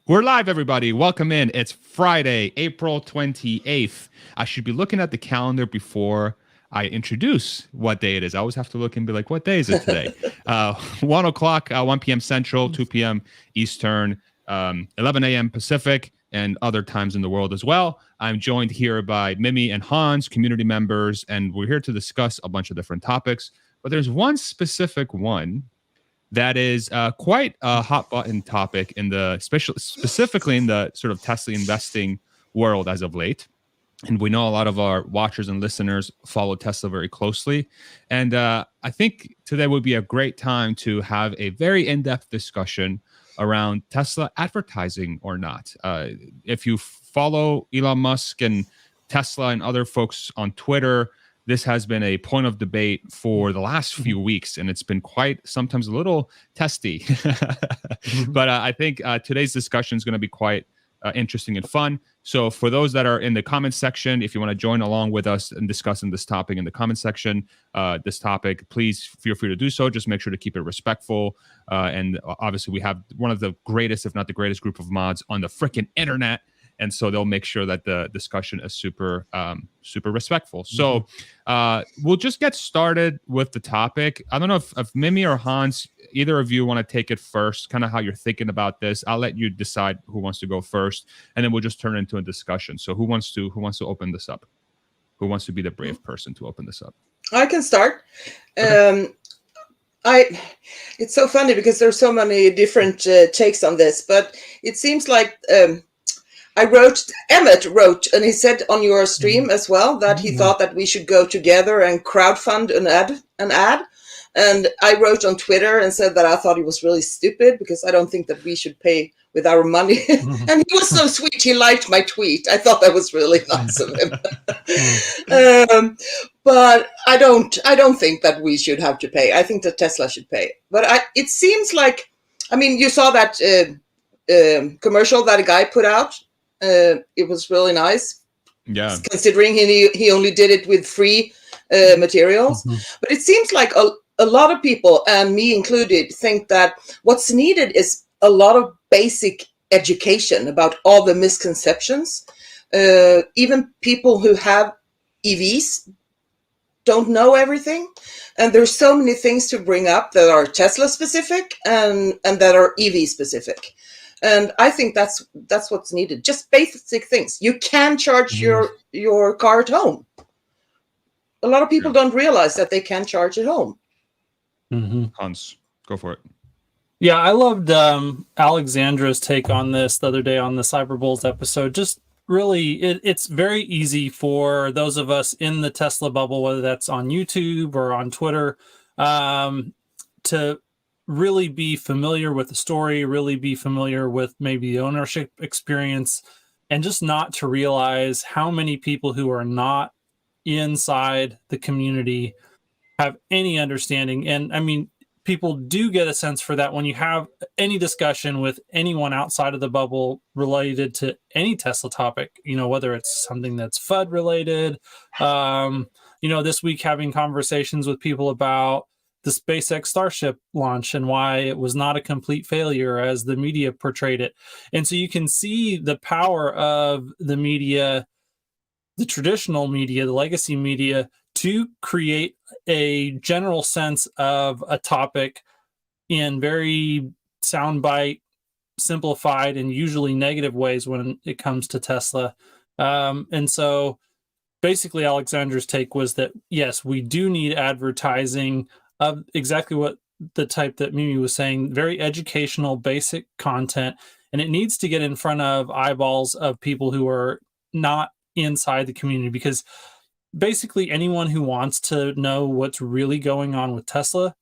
We're live, everybody. Welcome in. It's Friday, April 28th. I should be looking at the calendar before I introduce what day it is. I always have to look and be like, what day is it today? 1 o'clock, 1 p.m. Central, 2 p.m. Eastern, 11 a.m. Pacific, and other times in the world as well. I'm joined here by Mimi and Hans, community members, and we're here to discuss a bunch of different topics. But there's one specific one that is quite a hot button topic in the specifically in the sort of Tesla investing world as of late. And we know a lot of our watchers and listeners follow Tesla very closely. And I think today would be a great time to have a very in-depth discussion around Tesla advertising or not. If you follow Elon Musk and Tesla and other folks on Twitter, this has been a point of debate for the last few weeks, and it's been quite sometimes a little testy. But I think today's discussion is going to be quite interesting and fun. So for those that are in the comments section, if you want to join along with us and discussing this topic in the comment section, please feel free to do so. Just make sure to keep it respectful. And obviously we have one of the greatest, if not the greatest group of mods on the freaking internet. And so they'll make sure that the discussion is super respectful. So we'll just get started with the topic. I don't know if Mimi or Hans, either of you want to take it first, kind of how you're thinking about this. I'll let you decide who wants to go first, and then we'll just turn it into a discussion. So who wants to open this up? Who wants to be the brave person to open this up? I can start. Okay. It's so funny because there's so many different takes on this, but it seems like Emmett wrote, and he said on your stream as well that he thought that we should go together and crowdfund an ad. And I wrote on Twitter and said that I thought he was really stupid because I don't think that we should pay with our money. And he was so sweet. He liked my tweet. I thought that was really nice of him. But I don't think that we should have to pay. I think that Tesla should pay. But it seems like, I mean, you saw that commercial that a guy put out. It was really nice. Yeah. Considering he only did it with free materials. But it seems like a lot of people, and me included, think that what's needed is a lot of basic education about all the misconceptions. Even people who have EVs don't know everything. And there's so many things to bring up that are Tesla specific and that are EV specific. And I think that's what's needed. Just basic things. You can charge your car at home. A lot of people don't realize that they can charge at home. Hans, go for it. Yeah, I loved Alexandra's take on this the other day on the Cyber Bulls episode. Just really, it's very easy for those of us in the Tesla bubble, whether that's on YouTube or on Twitter, to really be familiar with the story, really be familiar with maybe the ownership experience, and just not to realize how many people who are not inside the community have any understanding. And I mean, people do get a sense for that when you have any discussion with anyone outside of the bubble related to any Tesla topic, whether it's something that's FUD related, this week having conversations with people about the SpaceX Starship launch and why it was not a complete failure as the media portrayed it. And so you can see the power of the media, the traditional media, the legacy media, to create a general sense of a topic in very soundbite, simplified, and usually negative ways when it comes to Tesla. And so basically Alexander's take was that, yes, we do need advertising of exactly what the type that Mimi was saying, very educational, basic content, and it needs to get in front of eyeballs of people who are not inside the community, because basically anyone who wants to know what's really going on with Tesla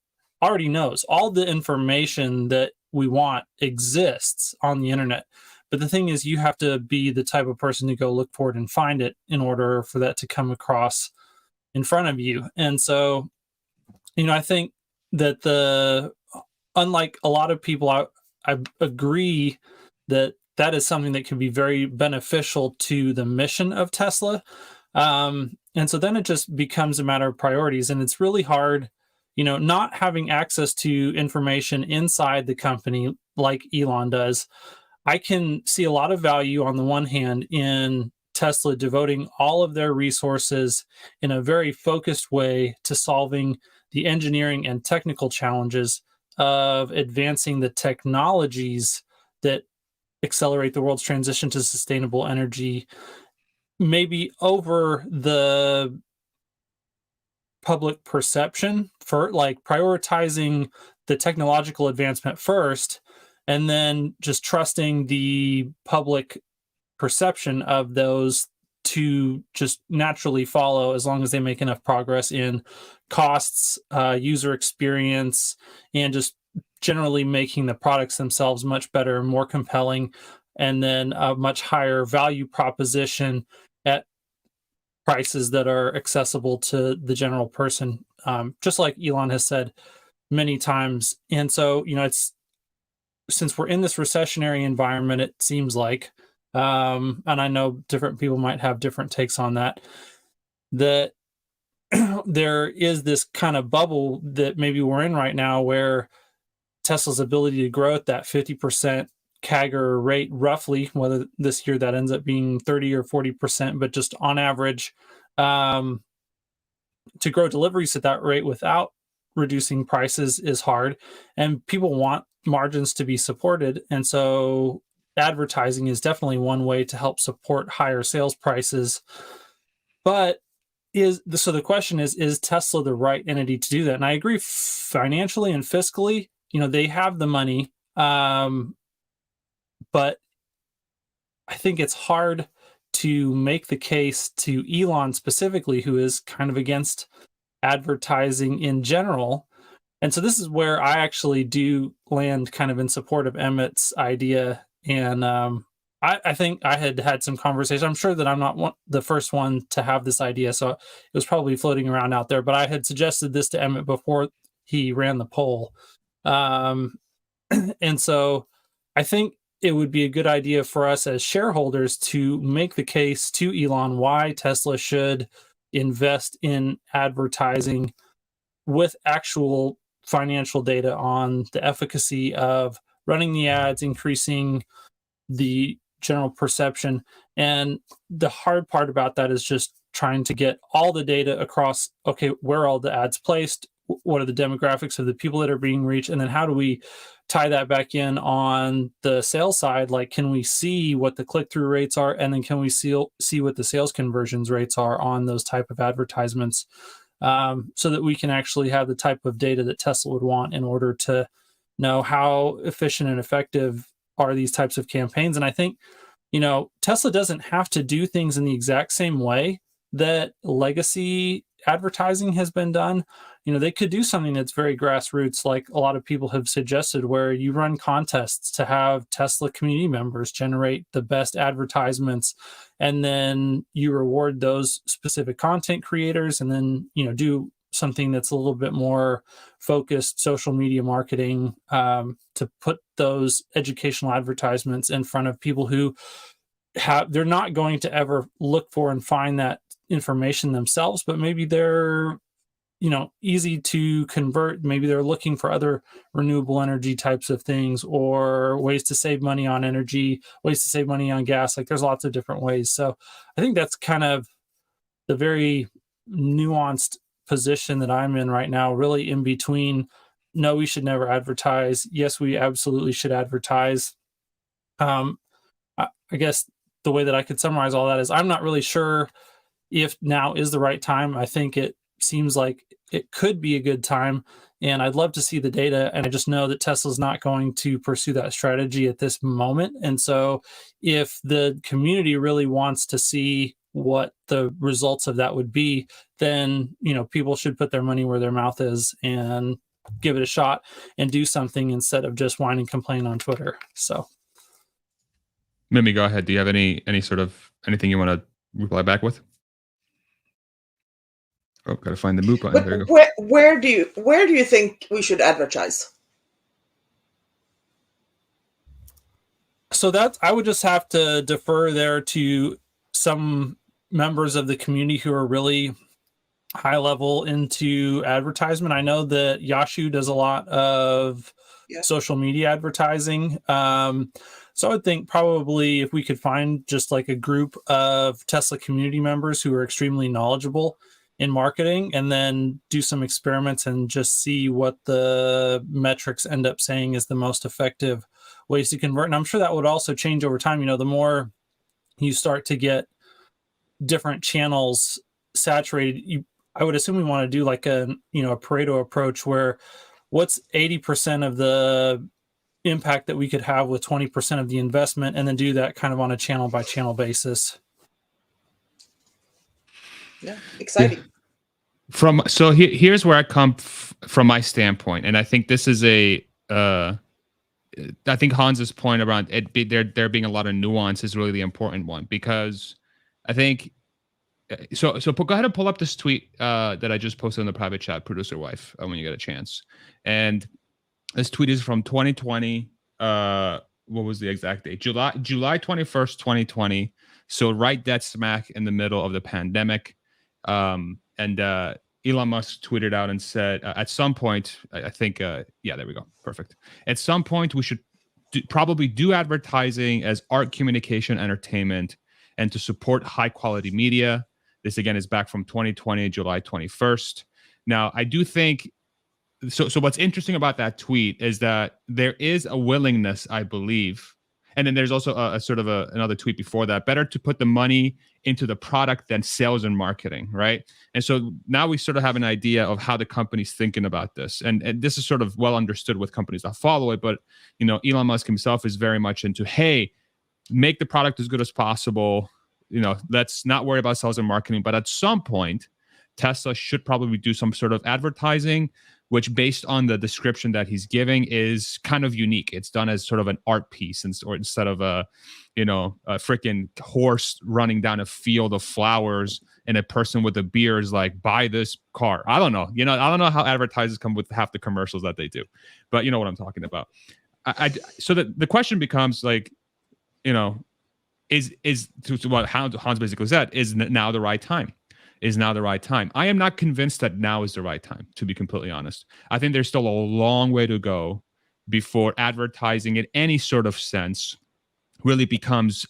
already knows. All the information that we want exists on the internet. But the thing is, you have to be the type of person to go look for it and find it in order for that to come across in front of you. And so, I think that unlike a lot of people, I agree that is something that can be very beneficial to the mission of Tesla. And so then it just becomes a matter of priorities, and it's really hard, not having access to information inside the company like Elon does. I can see a lot of value on the one hand in Tesla devoting all of their resources in a very focused way to solving the engineering and technical challenges of advancing the technologies that accelerate the world's transition to sustainable energy, maybe over the public perception, for like prioritizing the technological advancement first, and then just trusting the public perception of those to just naturally follow as long as they make enough progress in costs, user experience, and just generally making the products themselves much better and more compelling, and then a much higher value proposition at prices that are accessible to the general person, just like Elon has said many times. And so, it's, since we're in this recessionary environment, it seems like, and I know different people might have different takes on that, that there is this kind of bubble that maybe we're in right now where Tesla's ability to grow at that 50% CAGR rate, roughly, whether this year that ends up being 30 or 40%, but just on average, to grow deliveries at that rate without reducing prices is hard, and people want margins to be supported. And so advertising is definitely one way to help support higher sales prices. But so the question is Tesla the right entity to do that? And I agree, financially and fiscally, they have the money, but I think it's hard to make the case to Elon specifically, who is kind of against advertising in general. And so this is where I actually do land kind of in support of Emmett's idea. And I think I had some conversation. I'm sure that I'm not the first one to have this idea, so it was probably floating around out there. But I had suggested this to Emmett before he ran the poll. And so I think it would be a good idea for us as shareholders to make the case to Elon why Tesla should invest in advertising with actual financial data on the efficacy of running the ads, increasing the general perception. And the hard part about that is just trying to get all the data across, okay, where are all the ads placed? What are the demographics of the people that are being reached? And then how do we tie that back in on the sales side? Like, can we see what the click-through rates are? And then can we see what the sales conversions rates are on those type of advertisements, so that we can actually have the type of data that Tesla would want in order to know how efficient and effective are these types of campaigns. And I think, Tesla doesn't have to do things in the exact same way that legacy advertising has been done. They could do something that's very grassroots, like a lot of people have suggested, where you run contests to have Tesla community members generate the best advertisements, and then you reward those specific content creators, and then, do something that's a little bit more focused social media marketing, to put those educational advertisements in front of people who they're not going to ever look for and find that information themselves, but maybe they're easy to convert. Maybe they're looking for other renewable energy types of things, or ways to save money on energy, ways to save money on gas. Like, there's lots of different ways. So I think that's kind of the very nuanced position that I'm in right now, really in between. No, we should never advertise. Yes, we absolutely should advertise. I guess the way that I could summarize all that is I'm not really sure if now is the right time. I think it seems like it could be a good time, and I'd love to see the data. And I just know that Tesla's not going to pursue that strategy at this moment. And so if the community really wants to see what the results of that would be, then, people should put their money where their mouth is and give it a shot and do something instead of just whine and complain on Twitter. So Mimi, go ahead. Do you have any sort of anything you want to reply back with? Oh, gotta find the mute button. But there you go. where do you think we should advertise? So that I would just have to defer there to some members of the community who are really high level into advertisement. I know that Yashu does a lot of social media advertising. So I would think probably if we could find just like a group of Tesla community members who are extremely knowledgeable in marketing, and then do some experiments and just see what the metrics end up saying is the most effective ways to convert. And I'm sure that would also change over time. The more you start to get different channels saturated, I would assume we want to do like a Pareto approach, where what's 80% of the impact that we could have with 20% of the investment, and then do that kind of on a channel by channel basis. Yeah, exciting. Here's where I come from my standpoint, and I think this is I think Hans's point around there being a lot of nuance is really the important one, because I think so go ahead and pull up this tweet that I just posted in the private chat, producer wife, when you get a chance. And this tweet is from 2020. What was the exact date? July 21st, 2020. So right dead smack in the middle of the pandemic. And Elon Musk tweeted out and said, at some point, I think, there we go. Perfect. At some point, we should probably do advertising as art, communication, entertainment, and to support high quality media. This again is back from 2020, July 21st. Now, I do think, so what's interesting about that tweet is that there is a willingness, I believe, and then there's also a sort of another tweet before that, better to put the money into the product than sales and marketing, right? And so now we sort of have an idea of how the company's thinking about this. And this is sort of well understood with companies that follow it, but Elon Musk himself is very much into, hey, make the product as good as possible. Let's not worry about sales and marketing. But at some point, Tesla should probably do some sort of advertising, which, based on the description that he's giving, is kind of unique. It's done as sort of an art piece, or instead of a freaking horse running down a field of flowers and a person with a beard is like, buy this car. I don't know. I don't know how advertisers come with half the commercials that they do, but you know what I'm talking about. So the question becomes like, is to what Hans basically said, is now the right time? Is now the right time? I am not convinced that now is the right time, to be completely honest. I think there's still a long way to go before advertising in any sort of sense really becomes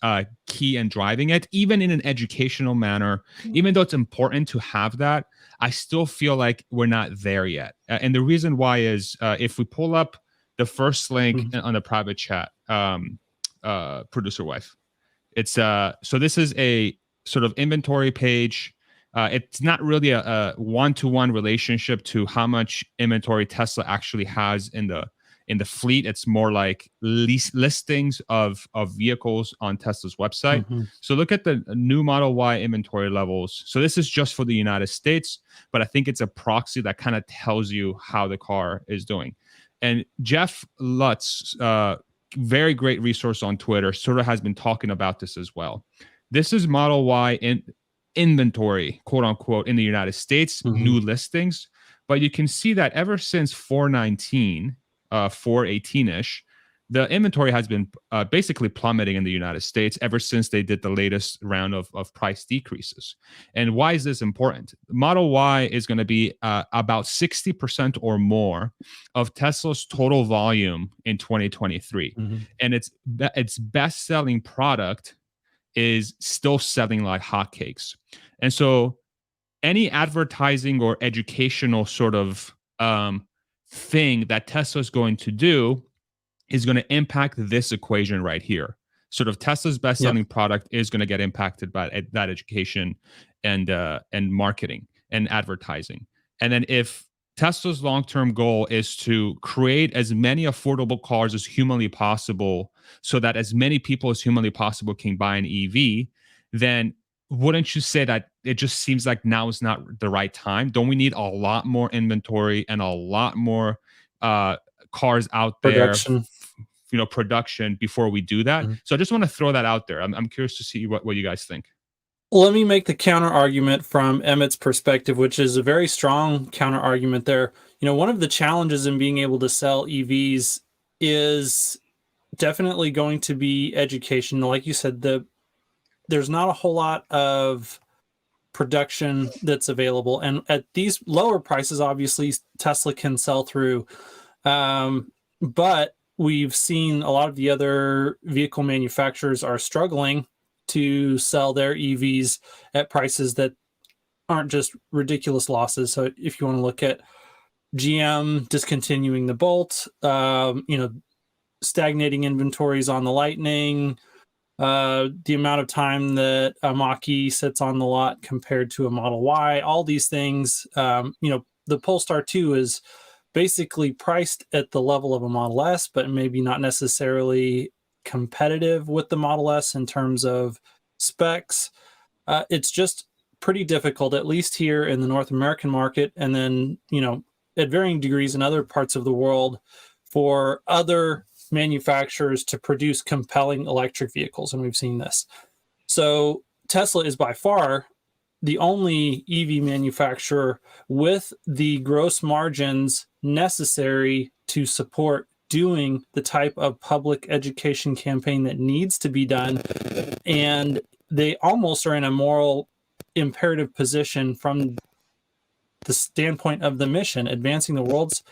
key in driving it, even in an educational manner. Even though it's important to have that, I still feel like we're not there yet. And the reason why is if we pull up the first link on the private chat, producer wife, it's so this is a sort of inventory page. It's not really a one-to-one relationship to how much inventory Tesla actually has in the fleet. It's more like listings of vehicles on Tesla's website. So look at the new Model Y inventory levels. So this is just for the United States, but I think it's a proxy that kind of tells you how the car is doing. And Jeff Lutz, very great resource on Twitter, sort of has been talking about this as well. This is Model Y inventory, quote unquote, in the United States, new listings. But you can see that ever since 419, 418-ish, the inventory has been basically plummeting in the United States ever since they did the latest round of price decreases. And why is this important? Model Y is going to be about 60% or more of Tesla's total volume in 2023. And its best-selling product is still selling like hotcakes. And so any advertising or educational sort of thing that Tesla is going to do is going to impact this equation right here. Sort of Tesla's best-selling product is going to get impacted by that education and marketing and advertising. And then if Tesla's long-term goal is to create as many affordable cars as humanly possible so that as many people as humanly possible can buy an EV, then wouldn't you say that it just seems like now is not the right time? Don't we need a lot more inventory and a lot more cars out there, production before we do that? So I just want to throw that out there. I'm curious to see what you guys think. Let me make the counter argument from Emmett's perspective, which is a very strong counter argument there. One of the challenges in being able to sell EVs is definitely going to be education. Like you said, there's not a whole lot of production that's available. And at these lower prices, obviously, Tesla can sell through. But we've seen a lot of the other vehicle manufacturers are struggling to sell their EVs at prices that aren't just ridiculous losses. So if you want to look at GM discontinuing the Bolt, stagnating inventories on the Lightning, the amount of time that a Mach-E sits on the lot compared to a Model Y, all these things, the Polestar 2 is basically priced at the level of a Model S, but maybe not necessarily competitive with the Model S in terms of specs. It's just pretty difficult, at least here in the North American market, and then, at varying degrees in other parts of the world, for other manufacturers to produce compelling electric vehicles. And we've seen this. So Tesla is by far the only EV manufacturer with the gross margins necessary to support doing the type of public education campaign that needs to be done. And they almost are in a moral imperative position from the standpoint of the mission, advancing the world's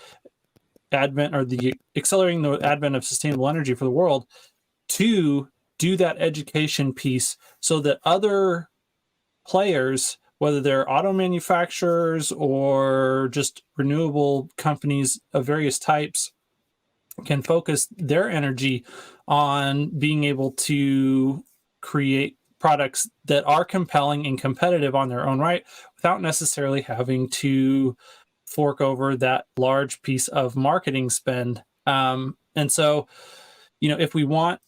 advent, or the accelerating the advent of sustainable energy for the world, to do that education piece so that other players, whether they're auto manufacturers or just renewable companies of various types, can focus their energy on being able to create products that are compelling and competitive on their own right without necessarily having to fork over that large piece of marketing spend. And so, if we want,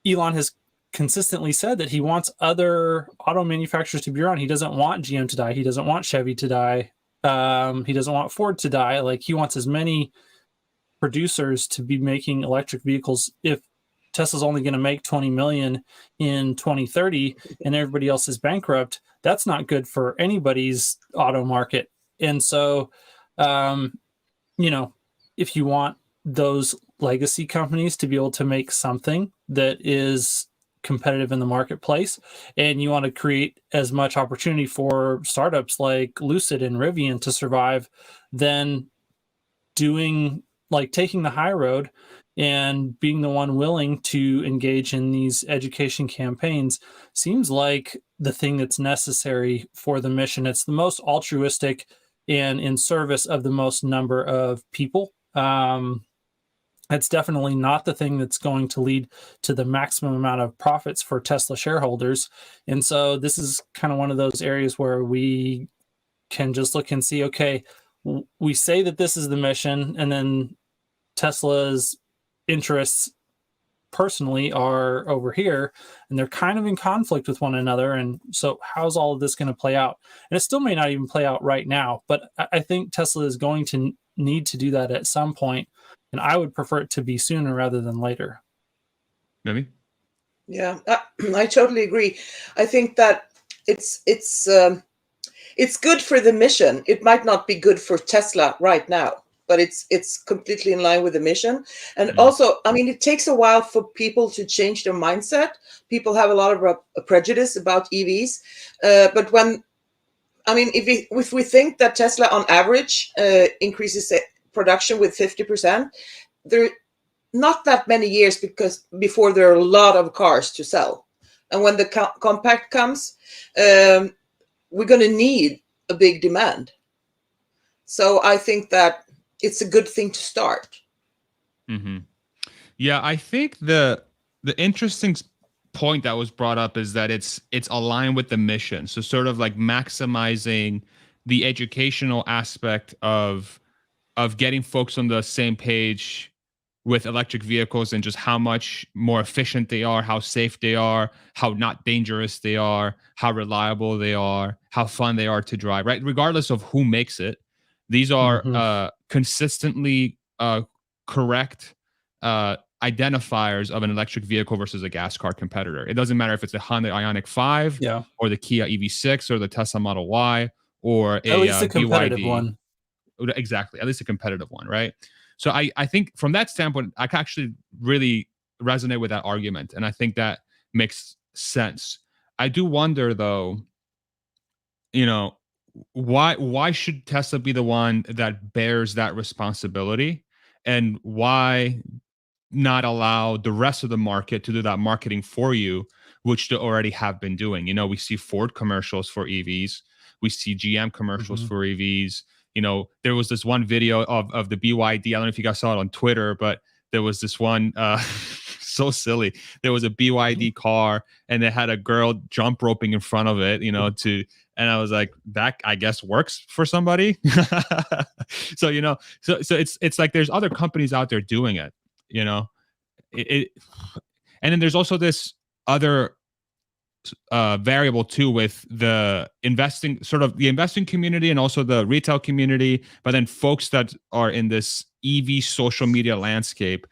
Elon has consistently said that he wants other auto manufacturers to be around. He doesn't want GM to die. He doesn't want Chevy to die. He doesn't want Ford to die. Like, he wants as many producers to be making electric vehicles. If Tesla's only going to make 20 million in 2030 and everybody else is bankrupt, that's not good for anybody's auto market. And so, if you want those legacy companies to be able to make something that is competitive in the marketplace, and you want to create as much opportunity for startups like Lucid and Rivian to survive, then taking the high road and being the one willing to engage in these education campaigns seems like the thing that's necessary for the mission. It's the most altruistic and in service of the most number of people. It's definitely not the thing that's going to lead to the maximum amount of profits for Tesla shareholders. And so this is kind of one of those areas where we can just look and see, okay, we say that this is the mission, and then Tesla's interests personally are over here, and they're kind of in conflict with one another. And so how's all of this going to play out? And it still may not even play out right now, but I think Tesla is going to need to do that at some point, and I would prefer it to be sooner rather than later. Maybe. Yeah, I totally agree. I think that it's good for the mission. It might not be good for Tesla right now, but it's completely in line with the mission. And also, it takes a while for people to change their mindset. People have a lot of prejudice about EVs, but if we think that Tesla on average increases production with 50%, there not that many years before there are a lot of cars to sell. And when the compact comes, we're going to need a big demand. So I think that it's a good thing to start. Mm-hmm. Yeah, I think the interesting point that was brought up is that it's aligned with the mission. So sort of like maximizing the educational aspect of getting folks on the same page with electric vehicles and just how much more efficient they are, how safe they are, how not dangerous they are, how reliable they are, how fun they are to drive, right? Regardless of who makes it, these are consistently correct identifiers of an electric vehicle versus a gas car competitor. It doesn't matter if it's the Honda Ioniq 5 or the Kia EV6 or the Tesla Model Y or at least a competitive BYD. One. Exactly. At least a competitive one, right? So I think from that standpoint, I can actually really resonate with that argument. And I think that makes sense. I do wonder though, why should Tesla be the one that bears that responsibility? And why not allow the rest of the market to do that marketing for you, which they already have been doing. You know, we see Ford commercials for EVs. We see GM commercials for EVs. You know, there was this one video of the BYD. I don't know if you guys saw it on Twitter, but there was this one so silly. There was a BYD car and they had a girl jump roping in front of it, you know, and I was like, that I guess works for somebody. So, you know, so it's like there's other companies out there doing it, you know. And then there's also this other variable too with the investing community and also the retail community, but then folks that are in this EV social media landscape,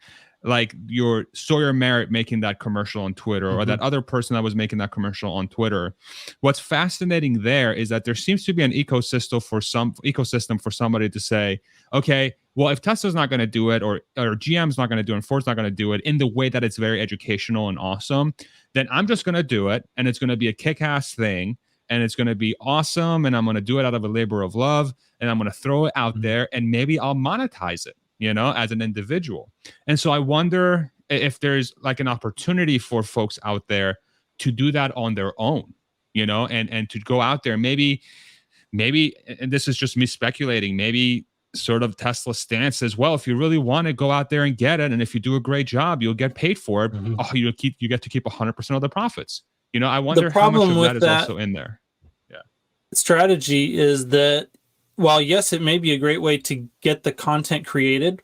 like your Sawyer Merritt making that commercial on Twitter, or that other person that was making that commercial on Twitter. What's fascinating there is that there seems to be an ecosystem for somebody to say, okay, well, if Tesla's not going to do it, or GM's not going to do it, and Ford's not going to do it in the way that it's very educational and awesome, then I'm just going to do it, and it's going to be a kick-ass thing, and it's going to be awesome, and I'm going to do it out of a labor of love, and I'm going to throw it out there, and maybe I'll monetize it, you know, as an individual. And so I wonder if there's like an opportunity for folks out there to do that on their own, you know, and to go out there, maybe, and this is just me speculating, maybe sort of Tesla stance as well. If you really want to go out there and get it, and if you do a great job, you'll get paid for it. You get to keep 100% of the profits. You know, I wonder how much of that is also in there. Yeah. Strategy is that while yes, it may be a great way to get the content created,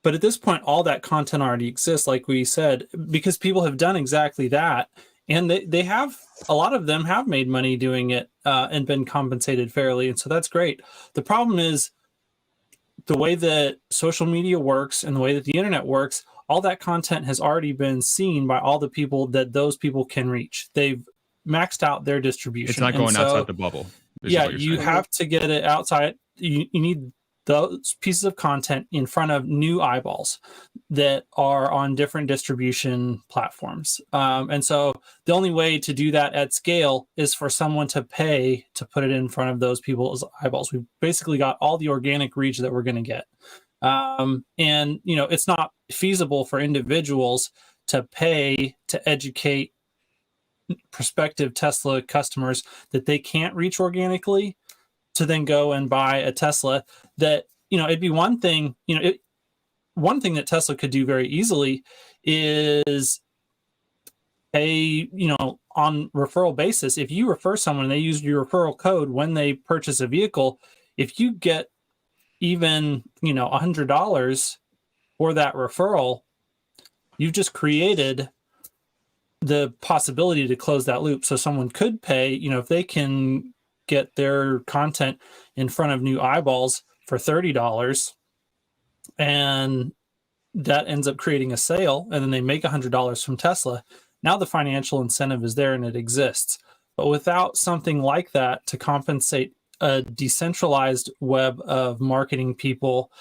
but at this point, all that content already exists, like we said, because people have done exactly that. And they have, a lot of them have made money doing it and been compensated fairly. And so that's great. The problem is the way that social media works and the way that the internet works, all that content has already been seen by all the people that those people can reach. They've maxed out their distribution. It's not going outside the bubble. Yeah, you have to get it outside. You need those pieces of content in front of new eyeballs that are on different distribution platforms. And so the only way to do that at scale is for someone to pay to put it in front of those people's eyeballs. We've basically got all the organic reach that we're going to get. And, you know, it's not feasible for individuals to pay to educate prospective Tesla customers that they can't reach organically to then go and buy a Tesla. That, you know, it'd be one thing, you know, one thing that Tesla could do very easily is pay, you know, on referral basis. If you refer someone and they use your referral code when they purchase a vehicle, if you get even, you know, $100 for that referral, you've just created the possibility to close that loop. So someone could pay, you know, if they can get their content in front of new eyeballs for $30, and that ends up creating a sale, and then they make $100 from Tesla. Now the financial incentive is there and it exists. But without something like that to compensate a decentralized web of marketing people,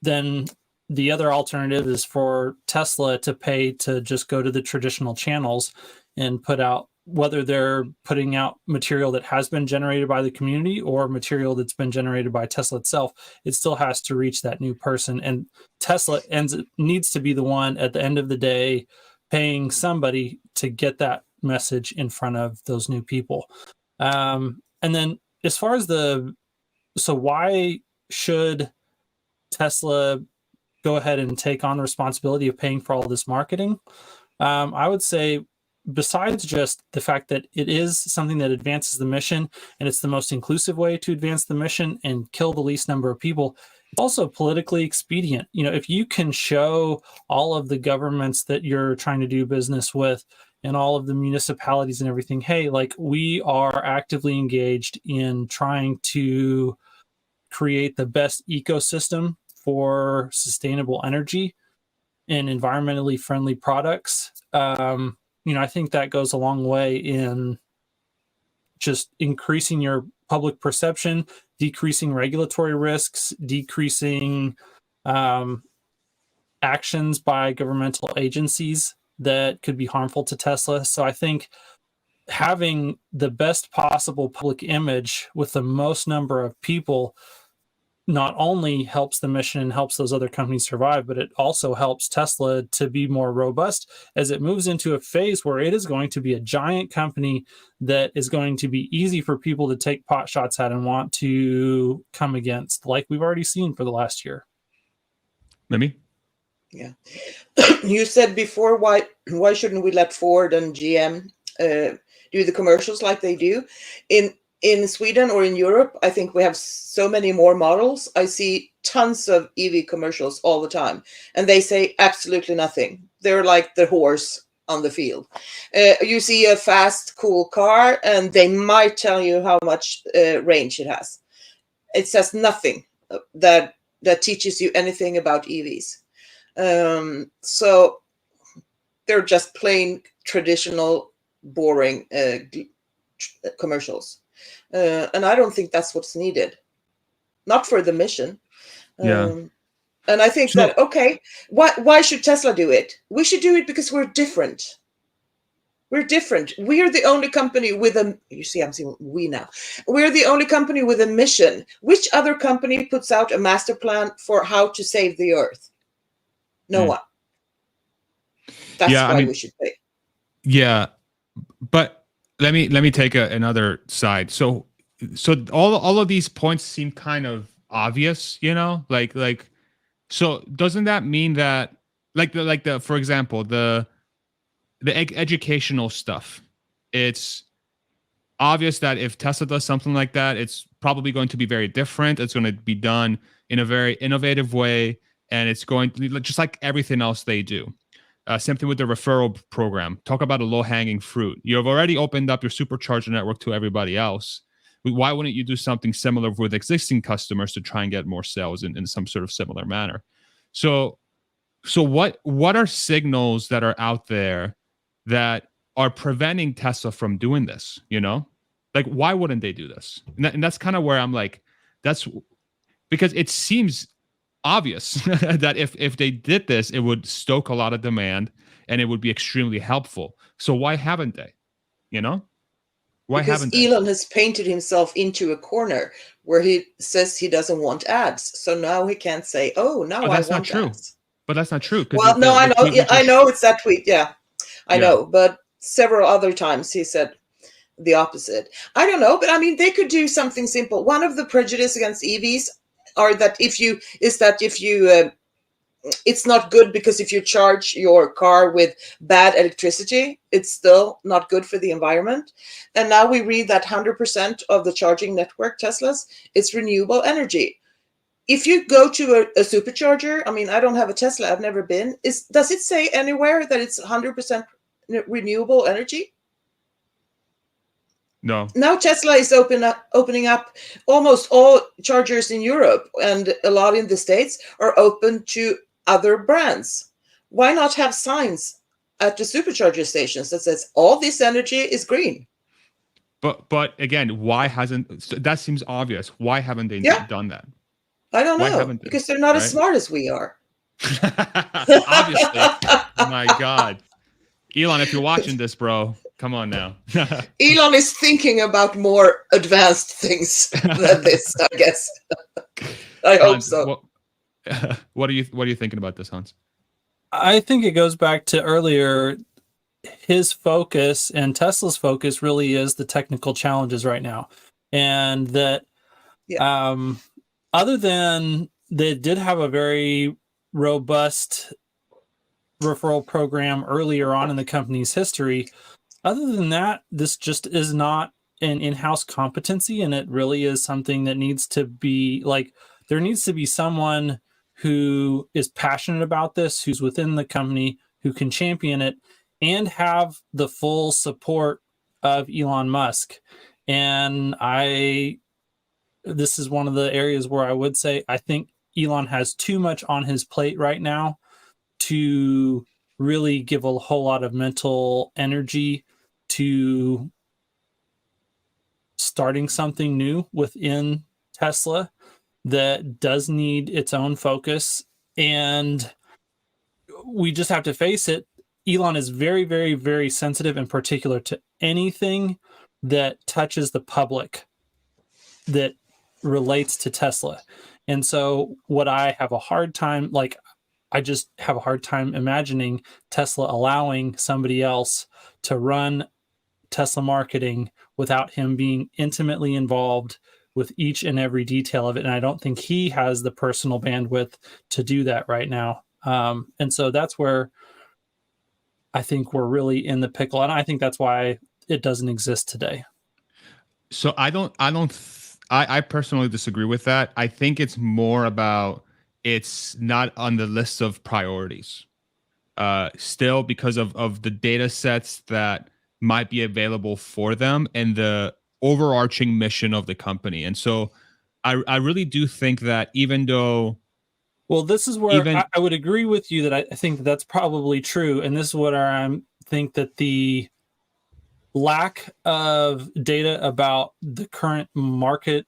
then the other alternative is for Tesla to pay to just go to the traditional channels and put out, whether they're putting out material that has been generated by the community or material that's been generated by Tesla itself, it still has to reach that new person. And Tesla needs to be the one at the end of the day paying somebody to get that message in front of those new people. And then as far as so why should Tesla go ahead and take on the responsibility of paying for all this marketing? I would say, besides just the fact that it is something that advances the mission and it's the most inclusive way to advance the mission and kill the least number of people, it's also politically expedient. You know, if you can show all of the governments that you're trying to do business with and all of the municipalities and everything, hey, like, we are actively engaged in trying to create the best ecosystem for sustainable energy and environmentally friendly products. You know, I think that goes a long way in just increasing your public perception, decreasing regulatory risks, decreasing actions by governmental agencies that could be harmful to Tesla. So I think having the best possible public image with the most number of people not only helps the mission and helps those other companies survive, but it also helps Tesla to be more robust as it moves into a phase where it is going to be a giant company that is going to be easy for people to take pot shots at and want to come against, like we've already seen for the last year. Mimi? Yeah. You said before, why shouldn't we let Ford and GM do the commercials like they do? In Sweden or in Europe, I think we have so many more models. I see tons of EV commercials all the time, and they say absolutely nothing. They're like the horse on the field. You see a fast, cool car, and they might tell you how much range it has. It says nothing that teaches you anything about EVs. So they're just plain traditional, boring commercials. And I don't think that's what's needed. Not for the mission. And I think that, okay, why should Tesla do it? We should do it because we're different. We're different. We are the only company with a, you see, I'm saying we now. We're the only company with a mission. Which other company puts out a master plan for how to save the earth? No one. That's why we should pay. Yeah, but let me take another side. So all of these points seem kind of obvious, you know, like so doesn't that mean that like the for example the educational stuff, it's obvious that if Tesla does something like that, it's probably going to be very different. It's going to be done in a very innovative way, and it's going to be just like everything else they do. Same thing with the referral program. Talk about a low-hanging fruit. You've already opened up your supercharger network to everybody else. Why wouldn't you do something similar with existing customers to try and get more sales in some sort of similar manner? So what are signals that are out there that are preventing Tesla from doing this? You know, like why wouldn't they do this? And that's kind of where I'm like, that's because it seems obvious that if they did this, it would stoke a lot of demand and it would be extremely helpful. So why haven't they? You know, why haven't they? Elon has painted himself into a corner where he says he doesn't want ads. So now he can't say, "Oh, now I want ads." But that's not true. Well, no, I know. Yeah, I know it's that tweet. Yeah, I know. But several other times he said the opposite. I don't know, but I mean, they could do something simple. One of the prejudice against EVs are that if you it's not good because if you charge your car with bad electricity, it's still not good for the environment. And now we read that 100% of the charging network Teslas, it's renewable energy. If you go to a supercharger, I mean, I don't have a Tesla, I've never been. Does it say anywhere that it's 100% renewable energy? No. Now Tesla is opening up almost all chargers in Europe, and a lot in the States are open to other brands. Why not have signs at the supercharger stations that says all this energy is green? But again, why hasn't that seems obvious? Why haven't they done that? I don't know. Because they're not as smart as we are. Obviously. My God. Elon, if you're watching this, bro, come on now. Elon is thinking about more advanced things than this, I guess. I hope so. What are you thinking about this, Hans? I think it goes back to earlier. His focus and Tesla's focus really is the technical challenges right now, and that other than they did have a very robust referral program earlier on in the company's history. Other than that, this just is not an in-house competency, and it really is something that needs to be like, there needs to be someone who is passionate about this, who's within the company, who can champion it and have the full support of Elon Musk. And this is one of the areas where I would say I think Elon has too much on his plate right now to really give a whole lot of mental energy to starting something new within Tesla that does need its own focus. And we just have to face it. Elon is very, very, very sensitive in particular to anything that touches the public that relates to Tesla. And so what I have a hard time, like, I just have a hard time imagining Tesla allowing somebody else to run Tesla marketing without him being intimately involved with each and every detail of it. And I don't think he has the personal bandwidth to do that right now. And so that's where I think we're really in the pickle. And I think that's why it doesn't exist today. So I personally disagree with that. I think it's more about it's not on the list of priorities. Still, because of the data sets that might be available for them and the overarching mission of the company. And so I really do think that even though... Well, this is where I would agree with you that I think that's probably true. And this is what I think that the lack of data about the current market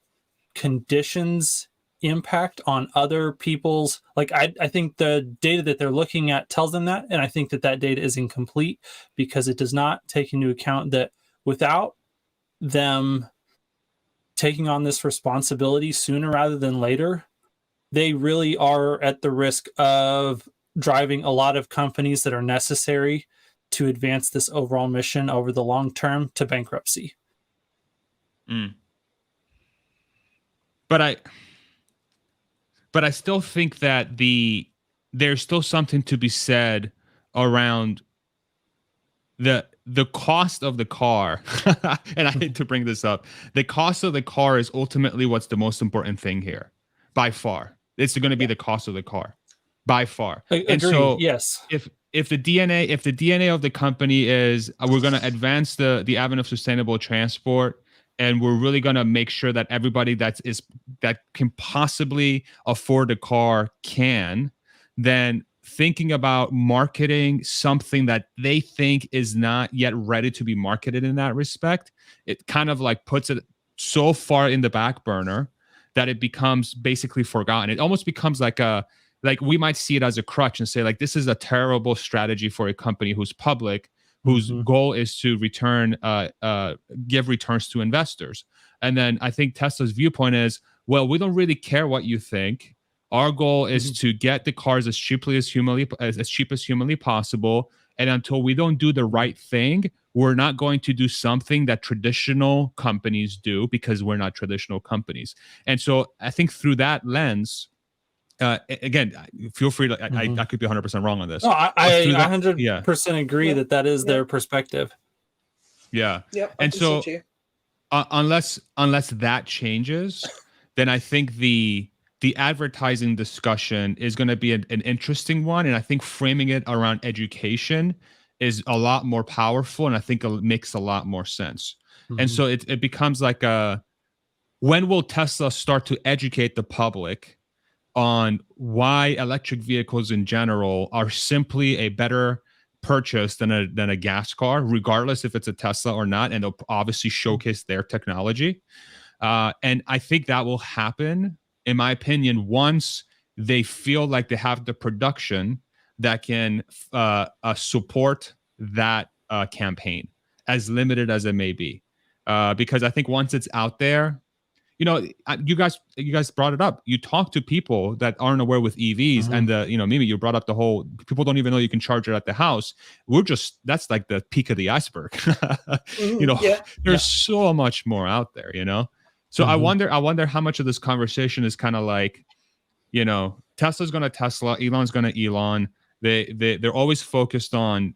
conditions impact on other people's, like, I think the data that they're looking at tells them that, and I think that data is incomplete because it does not take into account that without them taking on this responsibility sooner rather than later, they really are at the risk of driving a lot of companies that are necessary to advance this overall mission over the long term to bankruptcy. But I still think that there's still something to be said around the cost of the car. And I hate to bring this up. The cost of the car is ultimately what's the most important thing here, by far. It's going to be the cost of the car, by far. And so, yes, if the DNA of the company is we're going to advance the avenue of sustainable transport, and we're really going to make sure that everybody that can possibly afford a car can, then thinking about marketing something that they think is not yet ready to be marketed in that respect, it kind of like puts it so far in the back burner that it becomes basically forgotten. It almost becomes like we might see it as a crutch and say, like, this is a terrible strategy for a company who's public, whose goal is to give returns to investors. And then I think Tesla's viewpoint is, well, we don't really care what you think. Our goal is to get the cars as cheap as humanly possible. And until we don't do the right thing, we're not going to do something that traditional companies do because we're not traditional companies. And so I think through that lens, again, feel free to, I could be 100% wrong on this. No, I 100% agree that is their perspective. Yeah. Yep. And so unless that changes, then I think the advertising discussion is going to be an interesting one. And I think framing it around education is a lot more powerful. And I think it makes a lot more sense. And so it becomes like when will Tesla start to educate the public on why electric vehicles in general are simply a better purchase than a gas car, regardless if it's a Tesla or not, and they'll obviously showcase their technology. And I think that will happen, in my opinion, once they feel like they have the production that can support that campaign, as limited as it may be. Because I think once it's out there, you guys brought it up. You talk to people that aren't aware with EVs, and Mimi, you brought up the whole people don't even know you can charge it at the house. That's like the peak of the iceberg. There's so much more out there. So I wonder how much of this conversation is kind of like, Tesla's going to Tesla, Elon's going to Elon. They're always focused on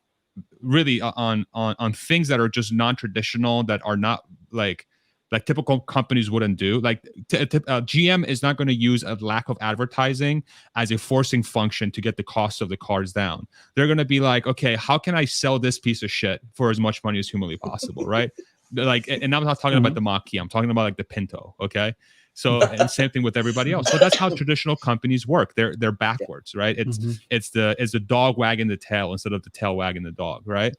really on things that are just non-traditional, that are not like typical companies wouldn't do. Like GM is not going to use a lack of advertising as a forcing function to get the cost of the cars down. They're going to be like, okay, how can I sell this piece of shit for as much money as humanly possible, right? Like, and I'm not talking about the Mach-E, I'm talking about like the Pinto, okay? So, and same thing with everybody else. So that's how traditional companies work. They're backwards, right? It's the dog wagging the tail instead of the tail wagging the dog, right?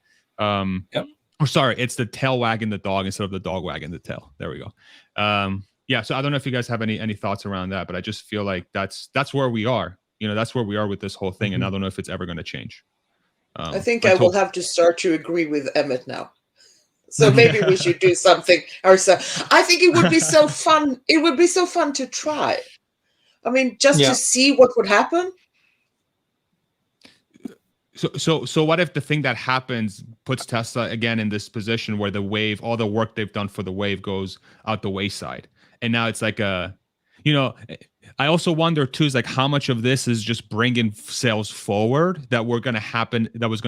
Or sorry, it's the tail wagging the dog instead of the dog wagging the tail. There we go. So I don't know if you guys have any thoughts around that, but I just feel like that's where we are. That's where we are with this whole thing, and I don't know if it's ever going to change. I think I will have to start to agree with Emmett now. So maybe we should do something ourselves. I think it would be so fun. It would be so fun to try. I mean, just to see what would happen. So what if the thing that happens puts Tesla again in this position where the wave, all the work they've done for the wave goes out the wayside, and now it's like I also wonder too is like how much of this is just bringing sales forward that was going to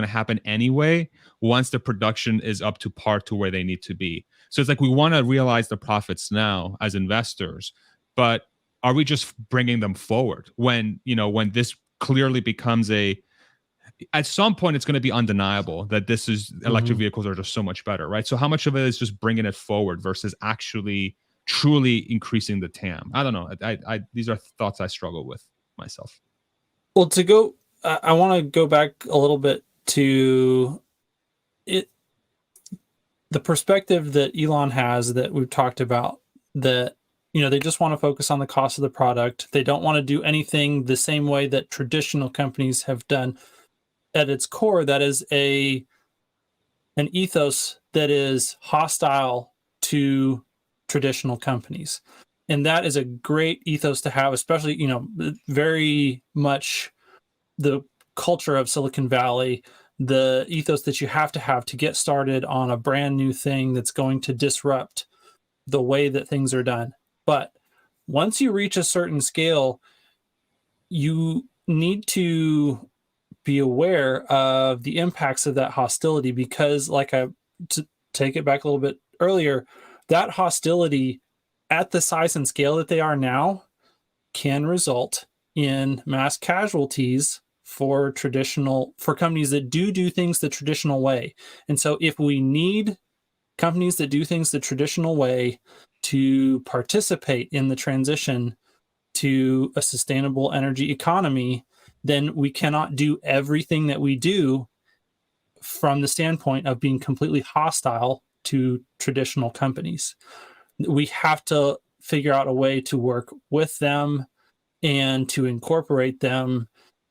happen anyway once the production is up to par to where they need to be. So it's like we want to realize the profits now as investors, but are we just bringing them forward when this clearly becomes at some point it's going to be undeniable that this is electric vehicles are just so much better, right? So how much of it is just bringing it forward versus actually truly increasing the TAM? I don't know. These are thoughts I struggle with myself. Well, I want to go back a little bit to it. The perspective that Elon has that we've talked about, that they just want to focus on the cost of the product. They don't want to do anything the same way that traditional companies have done. At its core, that is an ethos that is hostile to traditional companies. And that is a great ethos to have, especially, very much the culture of Silicon Valley, the ethos that you have to get started on a brand new thing that's going to disrupt the way that things are done. But once you reach a certain scale, you need to be aware of the impacts of that hostility, because to take it back a little bit earlier, that hostility at the size and scale that they are now can result in mass casualties for companies that do things the traditional way. And so if we need companies that do things the traditional way to participate in the transition to a sustainable energy economy, then we cannot do everything that we do from the standpoint of being completely hostile to traditional companies. We have to figure out a way to work with them and to incorporate them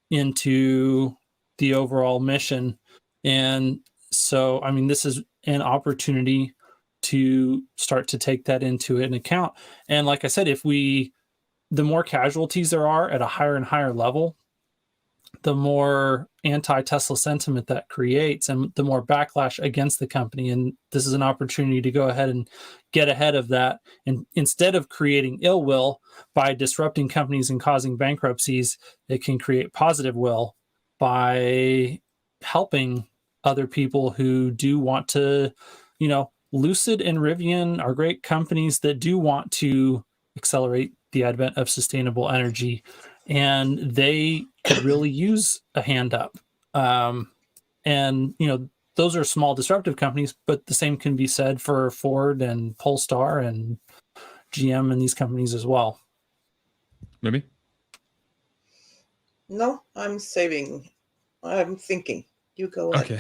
into the overall mission. And so, I mean, this is an opportunity to start to take that into an account. And like I said, the more casualties there are at a higher and higher level, the more anti-Tesla sentiment that creates and the more backlash against the company. And this is an opportunity to go ahead and get ahead of that. And instead of creating ill will by disrupting companies and causing bankruptcies, it can create positive will by helping other people who do want to, Lucid and Rivian are great companies that do want to accelerate the advent of sustainable energy, and they could really use a hand up. And those are small disruptive companies, but the same can be said for Ford and Polestar and GM and these companies as well. Maybe? No, I'm thinking. You go ahead.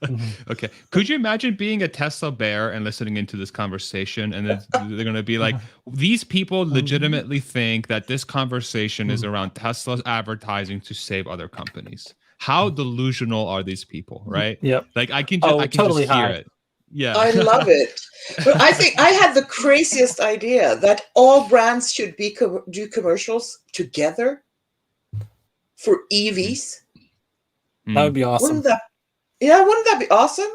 Okay. Okay. Could you imagine being a Tesla bear and listening into this conversation, and then they're going to be like, these people legitimately think that this conversation is around Tesla's advertising to save other companies. How delusional are these people, right? Yep. Like I can totally just hear high. it. Yeah. I love it. But I think I had the craziest idea that all brands should do commercials together for EVs. That would be awesome. Wouldn't that be awesome?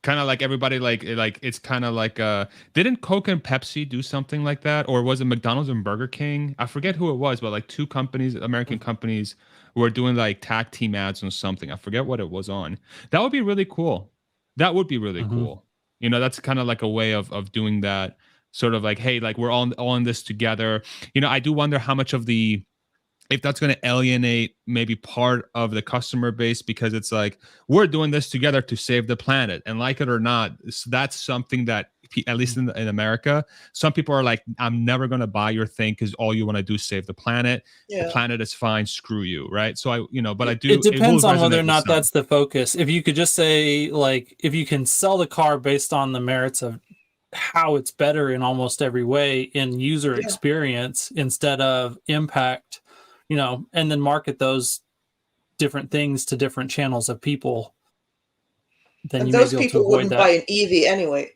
Kind of like everybody like it's kind of like didn't Coke and Pepsi do something like that, or was it McDonald's and Burger King? I forget who it was, but like two companies, American companies, were doing like tag team ads on something. I forget what it was on. That would be really cool. That would be really cool. That's kind of like a way of doing that, sort of like, hey, like we're all in this together. I do wonder how much of if that's going to alienate maybe part of the customer base, because it's like, we're doing this together to save the planet. And like it or not, that's something that, at least in America, some people are like, I'm never going to buy your thing because all you want to do is save the planet. Yeah. The planet is fine. Screw you. Right. So but I do. It depends on whether or not that's the focus. If you could just say, like, if you can sell the car based on the merits of how it's better in almost every way in user experience instead of impact, and then market those different things to different channels of people, then and you those may be able to people avoid wouldn't buy an EV anyway.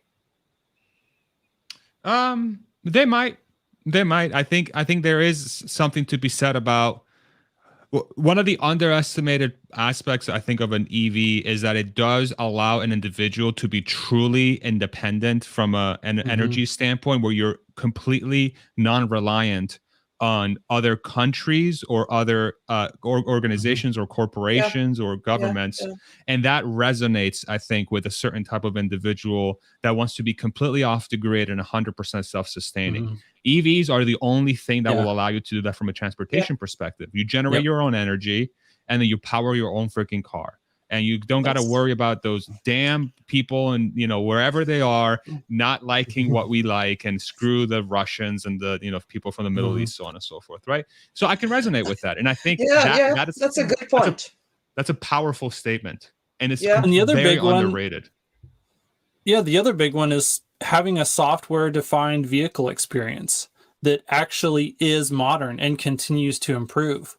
They might. They might. I think there is something to be said about one of the underestimated aspects, I think, of an EV is that it does allow an individual to be truly independent from an energy standpoint, where you're completely non-reliant on other countries or other organizations or corporations or governments. Yeah. And that resonates, I think, with a certain type of individual that wants to be completely off the grid and 100% self-sustaining. EVs are the only thing that will allow you to do that from a transportation perspective. You generate your own energy and then you power your own freaking car. And you don't got to worry about those damn people and, you know, wherever they are not liking what we like, and screw the Russians and the, you know, people from the Middle East, so on and so forth. Right. So I can resonate with that. And I think that's a good point. That's a powerful statement. And it's and the other very big one, underrated. Yeah. The other big one is having a software defined vehicle experience that actually is modern and continues to improve.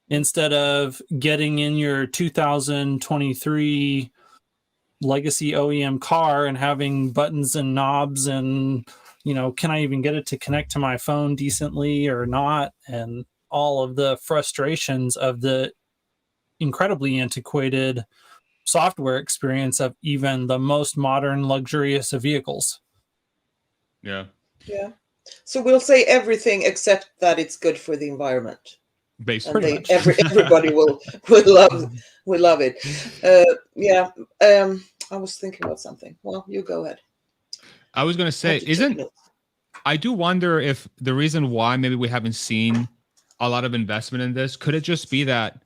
Instead of getting in your 2023 legacy OEM car and having buttons and knobs and, you know, can I even get it to connect to my phone decently or not? And all of the frustrations of the incredibly antiquated software experience of even the most modern, luxurious of vehicles. Yeah. So we'll say everything except that it's good for the environment. Basically, everybody will love it. I was thinking about something. Well, you go ahead. I was going to say, I do wonder if the reason why maybe we haven't seen a lot of investment in this, could it just be that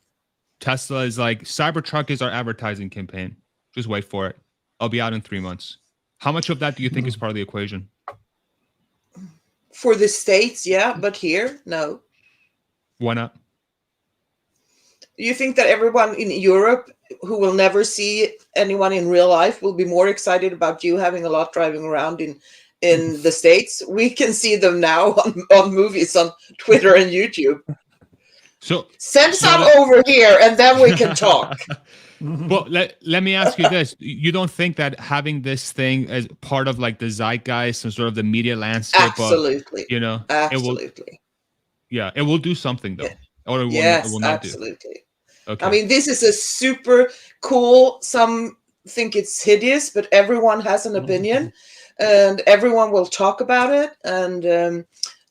Tesla is like, Cybertruck is our advertising campaign. Just wait for it. I'll be out in 3 months. How much of that do you think is part of the equation? For the States, yeah, but here, no. Why not? You think that everyone in Europe who will never see anyone in real life will be more excited about you having a lot driving around in the States? We can see them now on movies on Twitter and YouTube. So send some over here and then we can talk. Well, let me ask you this. You don't think that having this thing as part of like the zeitgeist and sort of the media landscape, absolutely, you know, absolutely. It will do something though. Or it will not absolutely. Do. Okay. I mean, this is a super cool. Some think it's hideous, but everyone has an opinion, and everyone will talk about it. And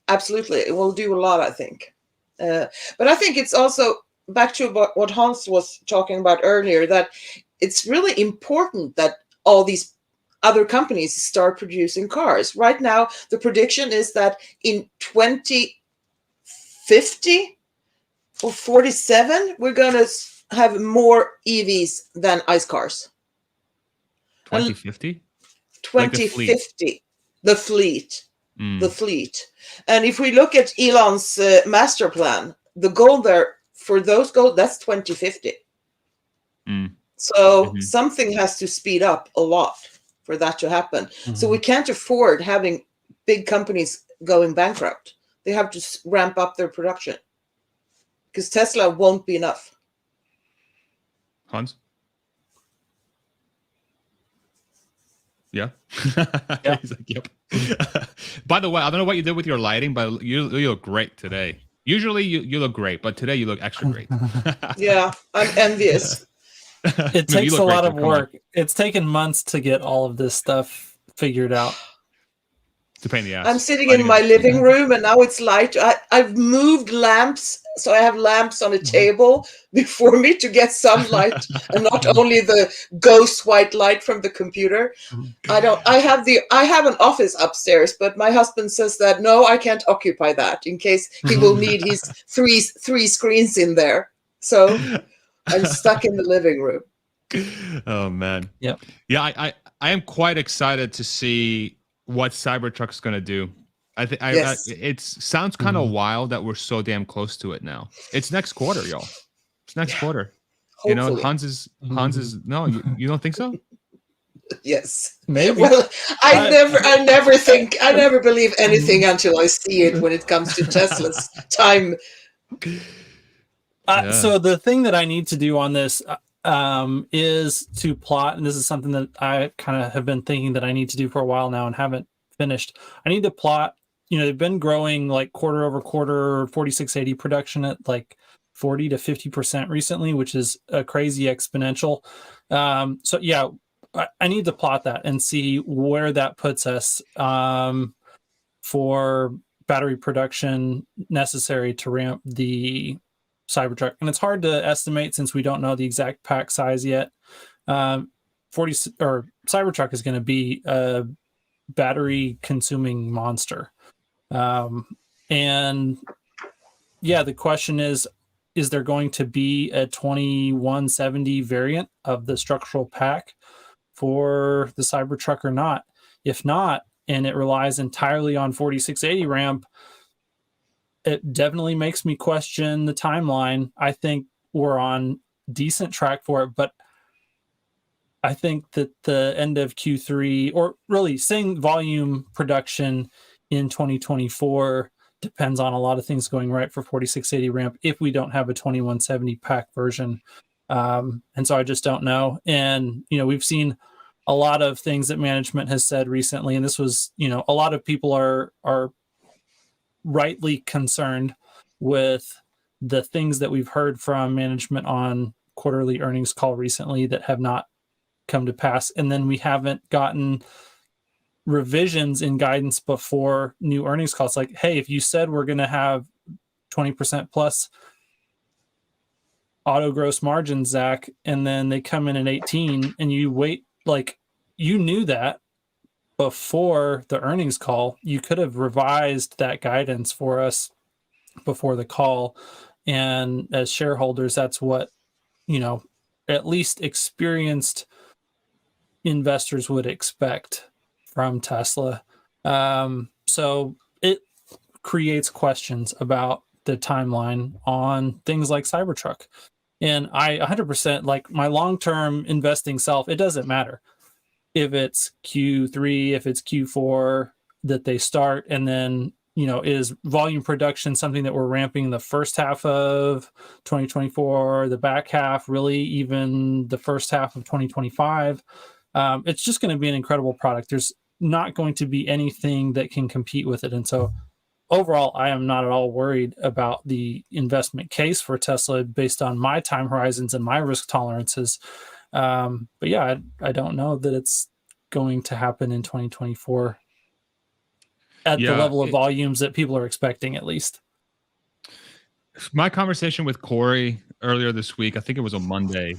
absolutely, it will do a lot, I think. But I think it's also back to what Hans was talking about earlier, that it's really important that all these other companies start producing cars. Right now, the prediction is that in 2050 or 47, we're going to have more EVs than ICE cars. 2050? 2050, the fleet. The fleet. And if we look at Elon's master plan, the goal there for those goals, that's 2050. So something has to speed up a lot for that to happen. So we can't afford having big companies going bankrupt. They have to ramp up their production because Tesla won't be enough. Hans? Yeah. He's like, yep. By the way, I don't know what you did with your lighting, but you look great today. Usually you look great, but today you look extra great. Yeah, I'm envious. It takes a lot of work. It's taken months to get all of this stuff figured out. It's a pain in the ass. I'm sitting in my living room and now it's light. I've moved lamps, so I have lamps on a table before me to get sunlight and not only the ghost white light from the computer. I have an office upstairs, but my husband says that no, I can't occupy that in case he will need his three screens in there. So I'm stuck in the living room. Oh man. Yep. Yeah, I am quite excited to see what Cybertruck's going to do. I think it sounds kind of wild that we're so damn close to it now. It's next quarter, y'all. It's next quarter. Hopefully. You know, Hans is no, you don't think so? Yes. Maybe. Well, I never believe anything until I see it when it comes to Tesla's time. So the thing that I need to do on this is to plot, and this is something that I kind of have been thinking that I need to do for a while now and haven't finished. I need to plot they've been growing like quarter over quarter 4680 production at like 40 to 50% recently, which is a crazy exponential. So yeah, I need to plot that and see where that puts us for battery production necessary to ramp the Cybertruck. And it's hard to estimate since we don't know the exact pack size yet. 40 or Cybertruck is going to be a battery consuming monster. And yeah, the question is there going to be a 2170 variant of the structural pack for the Cybertruck or not? If not, and it relies entirely on 4680 ramp, it definitely makes me question the timeline. I think we're on decent track for it, but I think that the end of Q3, or really saying volume production in 2024, depends on a lot of things going right for 4680 ramp if we don't have a 2170 pack version. And so I just don't know. And, we've seen a lot of things that management has said recently, and this was, a lot of people are rightly concerned with the things that we've heard from management on quarterly earnings call recently that have not come to pass. And then we haven't gotten revisions in guidance before new earnings calls. Like, hey, if you said we're going to have 20% plus auto gross margins, Zach, and then they come in at 18 and you wait, like you knew that before the earnings call, you could have revised that guidance for us before the call. And as shareholders, that's what, at least experienced investors would expect from Tesla. So it creates questions about the timeline on things like Cybertruck. And I 100%, like my long-term investing self, it doesn't matter if it's Q3, if it's Q4 that they start, and then, is volume production something that we're ramping the first half of 2024, the back half, really even the first half of 2025. It's just going to be an incredible product. There's not going to be anything that can compete with it. And so overall, I am not at all worried about the investment case for Tesla based on my time horizons and my risk tolerances. But yeah, I don't know that it's going to happen in 2024 at the level of volumes that people are expecting, at least. My conversation with Corey earlier this week, I think it was on Monday.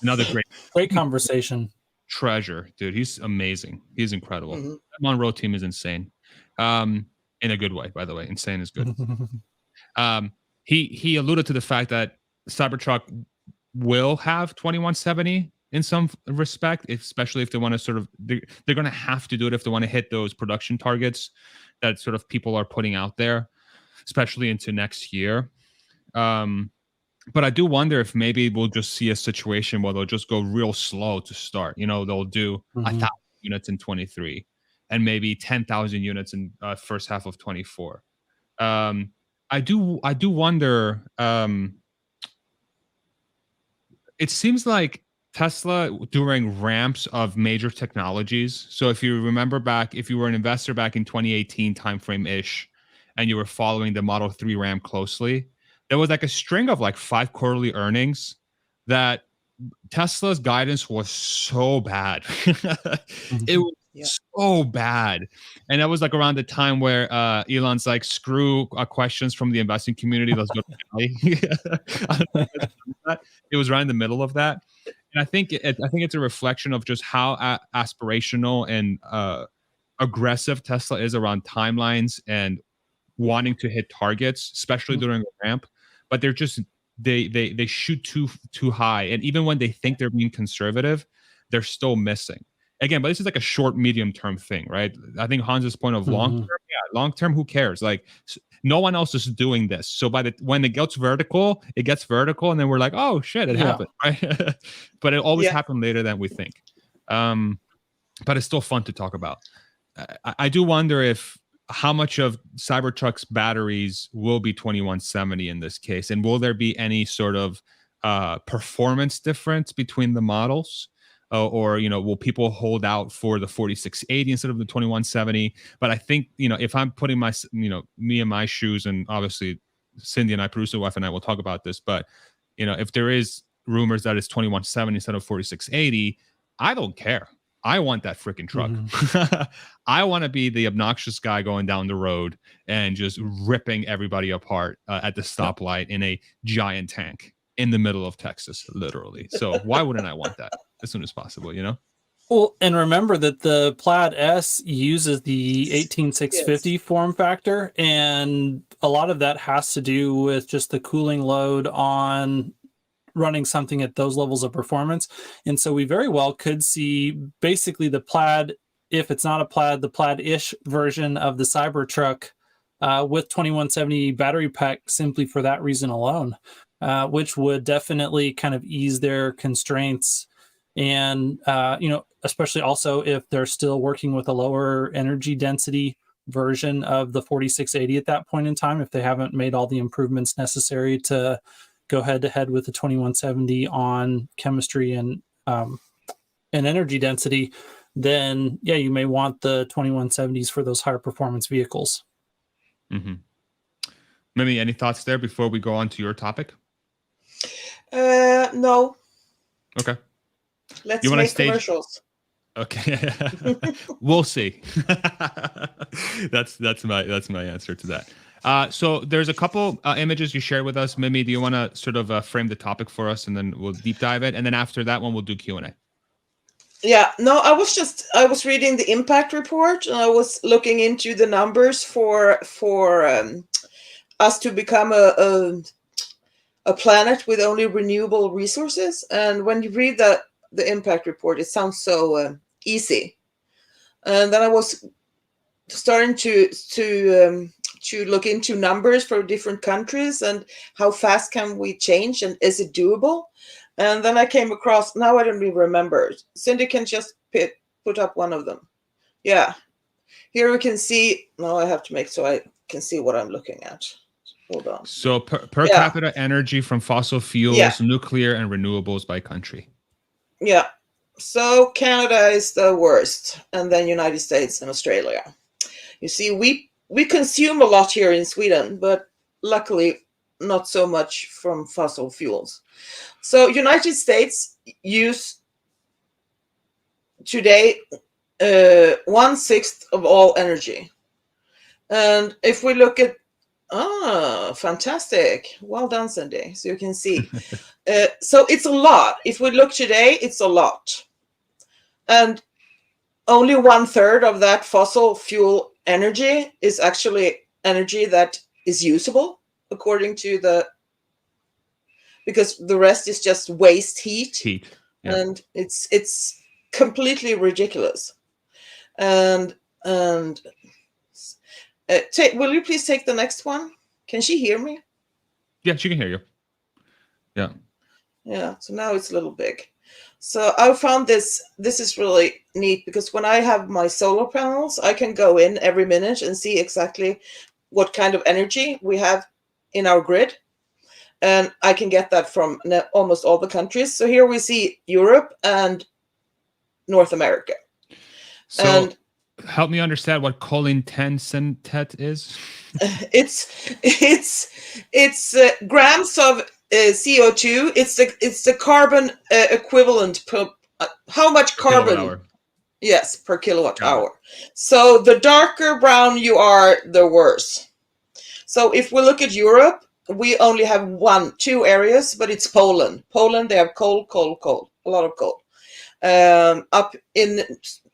Another great conversation. Treasure, dude. He's amazing. He's incredible. Mm-hmm. The Monroe team is insane. In a good way, by the way. Insane is good. He alluded to the fact that Cybertruck will have 2170 in some respect, especially if they want to sort of, they're going to have to do it if they want to hit those production targets that sort of people are putting out there, especially into next year. But I do wonder if maybe we'll just see a situation where they'll just go real slow to start. They'll do 1,000 units in 23 and maybe 10,000 units in first half of 24. I do wonder. It seems like Tesla during ramps of major technologies. So if you remember back, if you were an investor back in 2018 timeframe-ish, and you were following the Model 3 ramp closely, there was like a string of like 5 quarterly earnings that Tesla's guidance was so bad. It was so bad. And that was like around the time where Elon's like, screw questions from the investing community. Let's go to It was right in the middle of that. And I think it's a reflection of just how aspirational and aggressive Tesla is around timelines and wanting to hit targets, especially during a ramp. But they're just they shoot too high, and even when they think they're being conservative, they're still missing. Again, but this is like a short, medium term thing, right? I think Hans's point of long term, long term, who cares? Like no one else is doing this. So when it gets vertical, and then we're like, oh shit, it happened, right? But it always happened later than we think. But it's still fun to talk about. I do wonder how much of Cybertruck's batteries will be 2170 in this case, and will there be any sort of performance difference between the models? or will people hold out for the 4680 instead of the 2170? But I think if I'm putting my me in my shoes, and obviously Cindy and I, producer wife and I, will talk about this, but if there is rumors that it's 2170 instead of 4680, I don't care. I want that freaking truck. I want to be the obnoxious guy going down the road and just ripping everybody apart at the stoplight in a giant tank in the middle of Texas, literally. So why wouldn't I want that as soon as possible, Well, and remember that the Plaid S uses the 18650 form factor, and a lot of that has to do with just the cooling load on running something at those levels of performance. And so we very well could see basically the Plaid, if it's not a Plaid, the Plaid-ish version of the Cybertruck with 2170 battery pack, simply for that reason alone, which would definitely kind of ease their constraints. And, especially also if they're still working with a lower energy density version of the 4680 at that point in time, if they haven't made all the improvements necessary to go head to head with the 2170 on chemistry and energy density, then yeah, you may want the 2170s for those higher performance vehicles. Mimi, any thoughts there before we go on to your topic? No. Okay. Let's make commercials. Okay. We'll see. That's my answer to that. So there's a couple images you shared with us. Mimi, do you want to sort of frame the topic for us, and then we'll deep dive it, and then after that one we'll do Q&A. Yeah, no, I was reading the impact report, and I was looking into the numbers for us to become a planet with only renewable resources. And when you read the impact report, it sounds so easy. And then I was starting to look into numbers for different countries and how fast can we change, and is it doable? And then I came across, now I don't even remember. Cindy can just put up one of them. Yeah. Here we can see, now I have to make so I can see what I'm looking at. Hold on. So per capita energy from fossil fuels, nuclear, and renewables by country. Yeah. So Canada is the worst, and then United States and Australia. You see, we consume a lot here in Sweden, but luckily not so much from fossil fuels. So United States use today 1/6 of all energy. And if we look at, fantastic. Well done, Cindy. So you can see. So it's a lot. If we look today, it's a lot. And only 1/3 of that fossil fuel energy is actually energy that is usable, according to because the rest is just waste heat. Yeah. And it's completely ridiculous. And will you please take the next one? Can she hear me? Yeah, she can hear you. Yeah. Yeah, so now it's a little big. So I found this is really neat, because when I have my solar panels, I can go in every minute and see exactly what kind of energy we have in our grid. And I can get that from almost all the countries. So here we see Europe and North America. So and help me understand what cholintensitet is. It's grams of CO2. It's the carbon equivalent per how much carbon. Yes, per kilowatt hour. So the darker brown you are, the worse. So if we look at Europe, we only have two areas, but it's Poland. Poland, they have coal, a lot of coal. Up in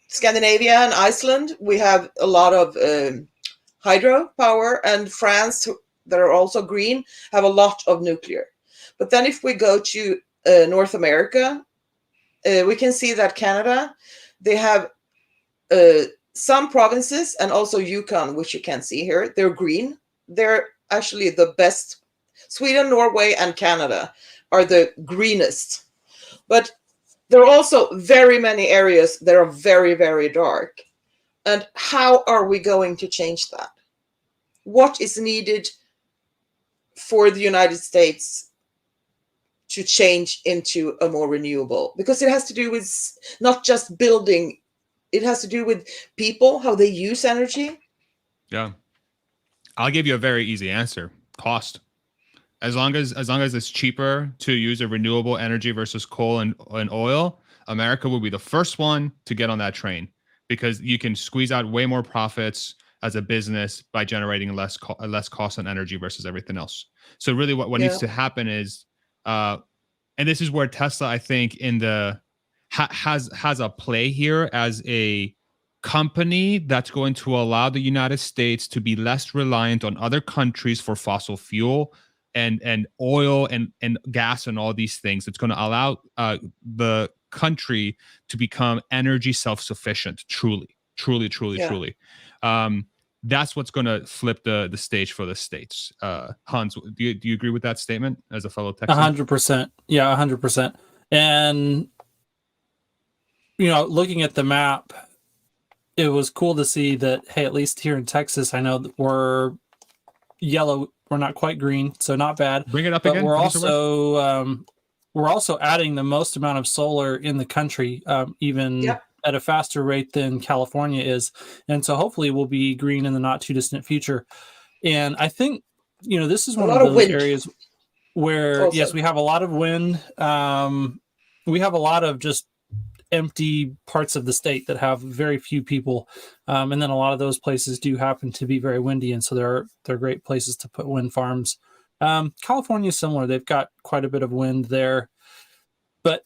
Scandinavia and Iceland, we have a lot of hydro power, and France, that are also green, have a lot of nuclear. But then if we go to North America, we can see that Canada, they have some provinces, and also Yukon, which you can see here, they're green. They're actually the best. Sweden, Norway, and Canada are the greenest. But there are also very many areas that are very, very dark. And how are we going to change that? What is needed for the United States to change into a more renewable, because it has to do with not just building, it has to do with people, how they use energy. Yeah. I'll give you a very easy answer. Cost. As long as it's cheaper to use a renewable energy versus coal and oil, America will be the first one to get on that train, because you can squeeze out way more profits as a business by generating less cost on energy versus everything else. So really what needs to happen is, and this is where Tesla, I think, in the has a play here as a company that's going to allow the United States to be less reliant on other countries for fossil fuel and oil and gas and all these things. It's going to allow the country to become energy self-sufficient, truly. That's what's going to flip the stage for the states. Hans, do you agree with that statement as a fellow Texan? 100%. Yeah, 100%. And, looking at the map, it was cool to see that, hey, at least here in Texas, I know that we're yellow. We're not quite green, so not bad. Bring it up but again. We're also adding the most amount of solar in the country, even at a faster rate than California is. And so hopefully we'll be green in the not too distant future. And I think, this is one of those areas where, yes, we have a lot of wind. We have a lot of just empty parts of the state that have very few people. And then a lot of those places do happen to be very windy. And so they're great places to put wind farms. California is similar. They've got quite a bit of wind there. But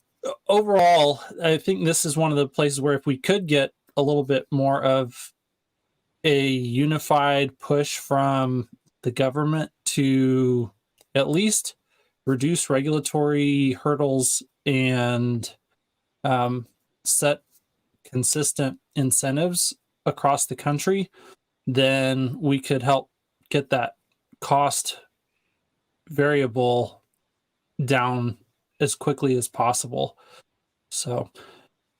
overall, I think this is one of the places where if we could get a little bit more of a unified push from the government to at least reduce regulatory hurdles and set consistent incentives across the country, then we could help get that cost variable down as quickly as possible. So,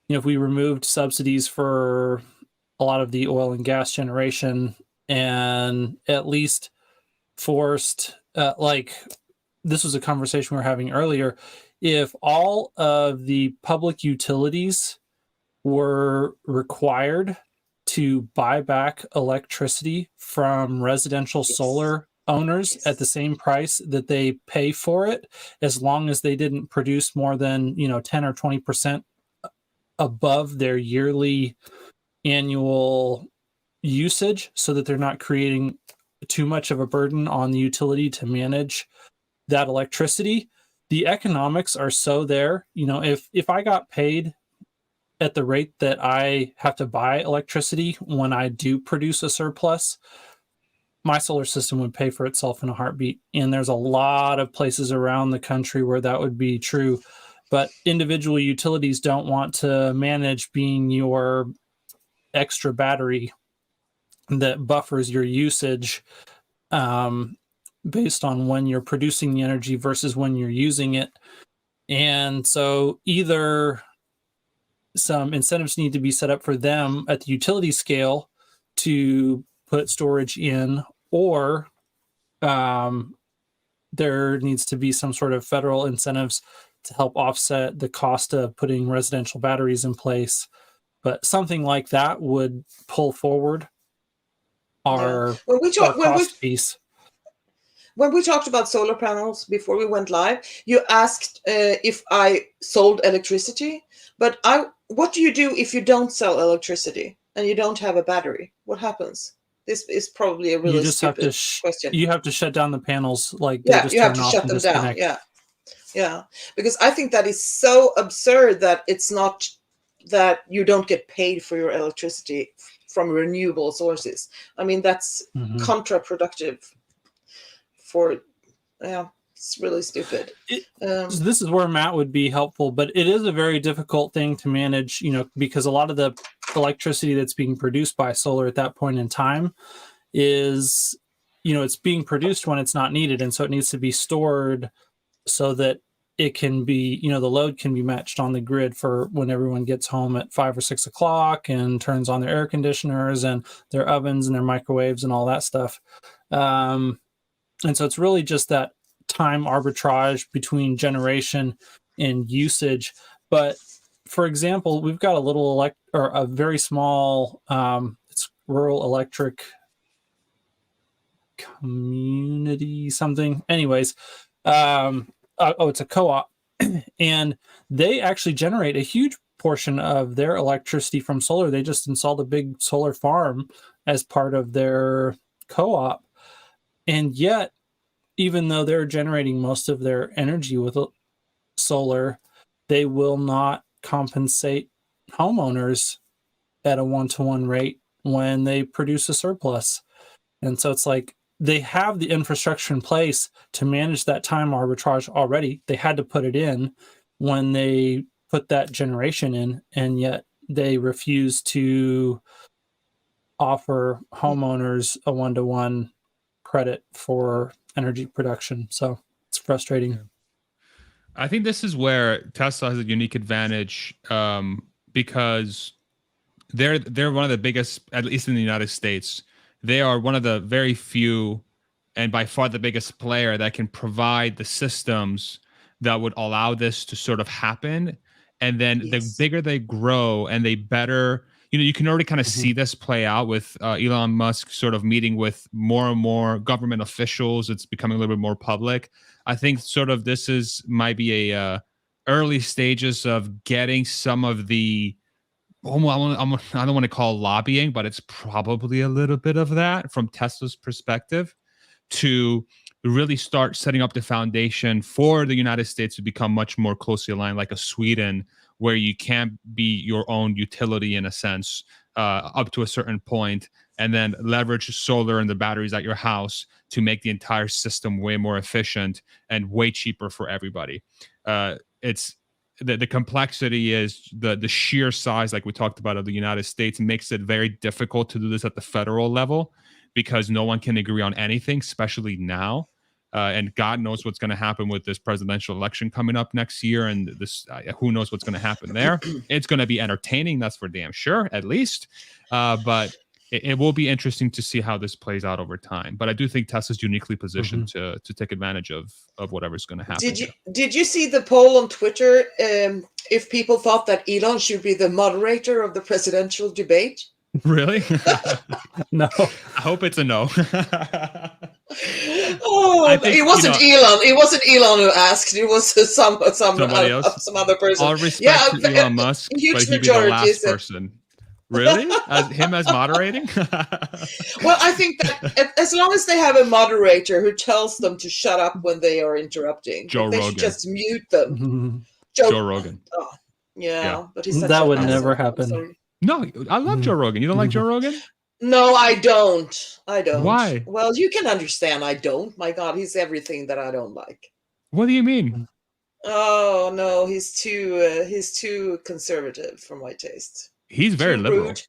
if we removed subsidies for a lot of the oil and gas generation and at least forced, this was a conversation we were having earlier, if all of the public utilities were required to buy back electricity from residential solar owners at the same price that they pay for it, as long as they didn't produce more than 10 or 20% above their yearly annual usage, so that they're not creating too much of a burden on the utility to manage that electricity. The economics are so there. If I got paid at the rate that I have to buy electricity when I do produce a surplus, my solar system would pay for itself in a heartbeat. And there's a lot of places around the country where that would be true. But individual utilities don't want to manage being your extra battery that buffers your usage based on when you're producing the energy versus when you're using it. And so either some incentives need to be set up for them at the utility scale to put storage in, or there needs to be some sort of federal incentives to help offset the cost of putting residential batteries in place. But something like that would pull forward our cost piece. When we talked about solar panels before we went live, you asked if I sold electricity. But what do you do if you don't sell electricity and you don't have a battery? What happens? This is probably a really stupid question. You have to shut down the panels. You have to shut them down. Yeah. Because I think that is so absurd that it's not that you don't get paid for your electricity from renewable sources. I mean, that's counterproductive. It's really stupid. So this is where Matt would be helpful, but it is a very difficult thing to manage, because a lot of the electricity that's being produced by solar at that point in time is, it's being produced when it's not needed. And so it needs to be stored so that it can be, the load can be matched on the grid for when everyone gets home at 5 or 6 o'clock and turns on their air conditioners and their ovens and their microwaves and all that stuff. And so it's really just that time arbitrage between generation and usage. But for example, we've got a little a very small it's rural electric community something. Anyways, it's a co-op, and they actually generate a huge portion of their electricity from solar. They just installed a big solar farm as part of their co-op, and yet, even though they're generating most of their energy with solar, they will not compensate homeowners at a 1-to-1 rate when they produce a surplus. And so it's like they have the infrastructure in place to manage that time arbitrage already. They had to put it in when they put that generation in, and yet they refuse to offer homeowners a 1-to-1 credit for energy production. So it's frustrating. Yeah. I think this is where Tesla has a unique advantage, because they're one of the biggest, at least in the United States. They are one of the very few, and by far the biggest player that can provide the systems that would allow this to sort of happen. And then the bigger they grow and they better, you can already kind of see this play out with Elon Musk sort of meeting with more and more government officials. It's becoming a little bit more public. I think sort of this might be a early stages of getting some of the, I don't want to call lobbying, but it's probably a little bit of that from Tesla's perspective to really start setting up the foundation for the United States to become much more closely aligned, like a Sweden, where you can be your own utility in a sense, up to a certain point, and then leverage solar and the batteries at your house to make the entire system way more efficient and way cheaper for everybody. It's the complexity is the sheer size, like we talked about, of the United States makes it very difficult to do this at the federal level because no one can agree on anything, especially now. And God knows what's going to happen with this presidential election coming up next year. And this, who knows what's going to happen there. It's going to be entertaining. That's for damn sure, at least. But it will be interesting to see how this plays out over time. But I do think Tesla's uniquely positioned to take advantage of whatever's going to happen. Did you see the poll on Twitter? If people thought that Elon should be the moderator of the presidential debate? Really? No. I hope it's a no. It wasn't Elon. It wasn't Elon who asked. It was somebody else, some other person. All respect to Elon Musk, but he'd be the last person. Really? As moderating? Well, I think that as long as they have a moderator who tells them to shut up when they are interrupting, Joe they Rogan. should just mute them. Joe Rogan. Oh, yeah, but he's that would never happen. No, I love Joe Rogan. You don't like Joe Rogan? No, I don't. Why? Well, you can understand I don't. My God, he's everything that I don't like. What do you mean? Oh no, he's too conservative for my taste. He's very liberal. Rude.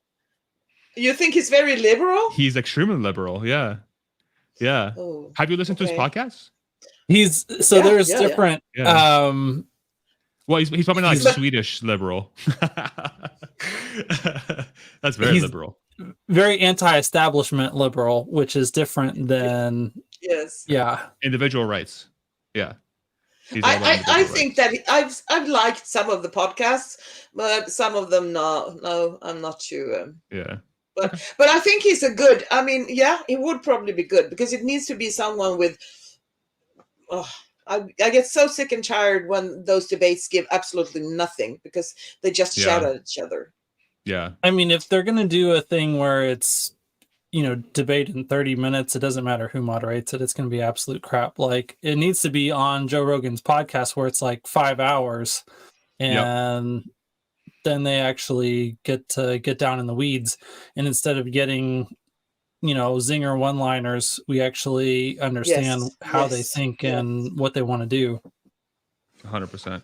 You think he's very liberal? He's extremely liberal. Yeah. Yeah. Oh, have you listened to his podcast? There's different. Yeah. Well, he's probably not like Swedish liberal. That's very liberal. Very anti-establishment liberal, which is different than individual rights. Yeah. I think that I've liked some of the podcasts, but some of them no, I'm not too. But I think he's a good. I mean, yeah, he would probably be good because it needs to be someone with. I get so sick and tired when those debates give absolutely nothing because they just shout at each other. Yeah. I mean, if they're going to do a thing where it's, debate in 30 minutes, it doesn't matter who moderates it. It's going to be absolute crap. Like it needs to be on Joe Rogan's podcast where it's like 5 hours and then they actually get down in the weeds. And instead of getting, zinger one-liners, we actually understand how they think and what they want to do. 100%.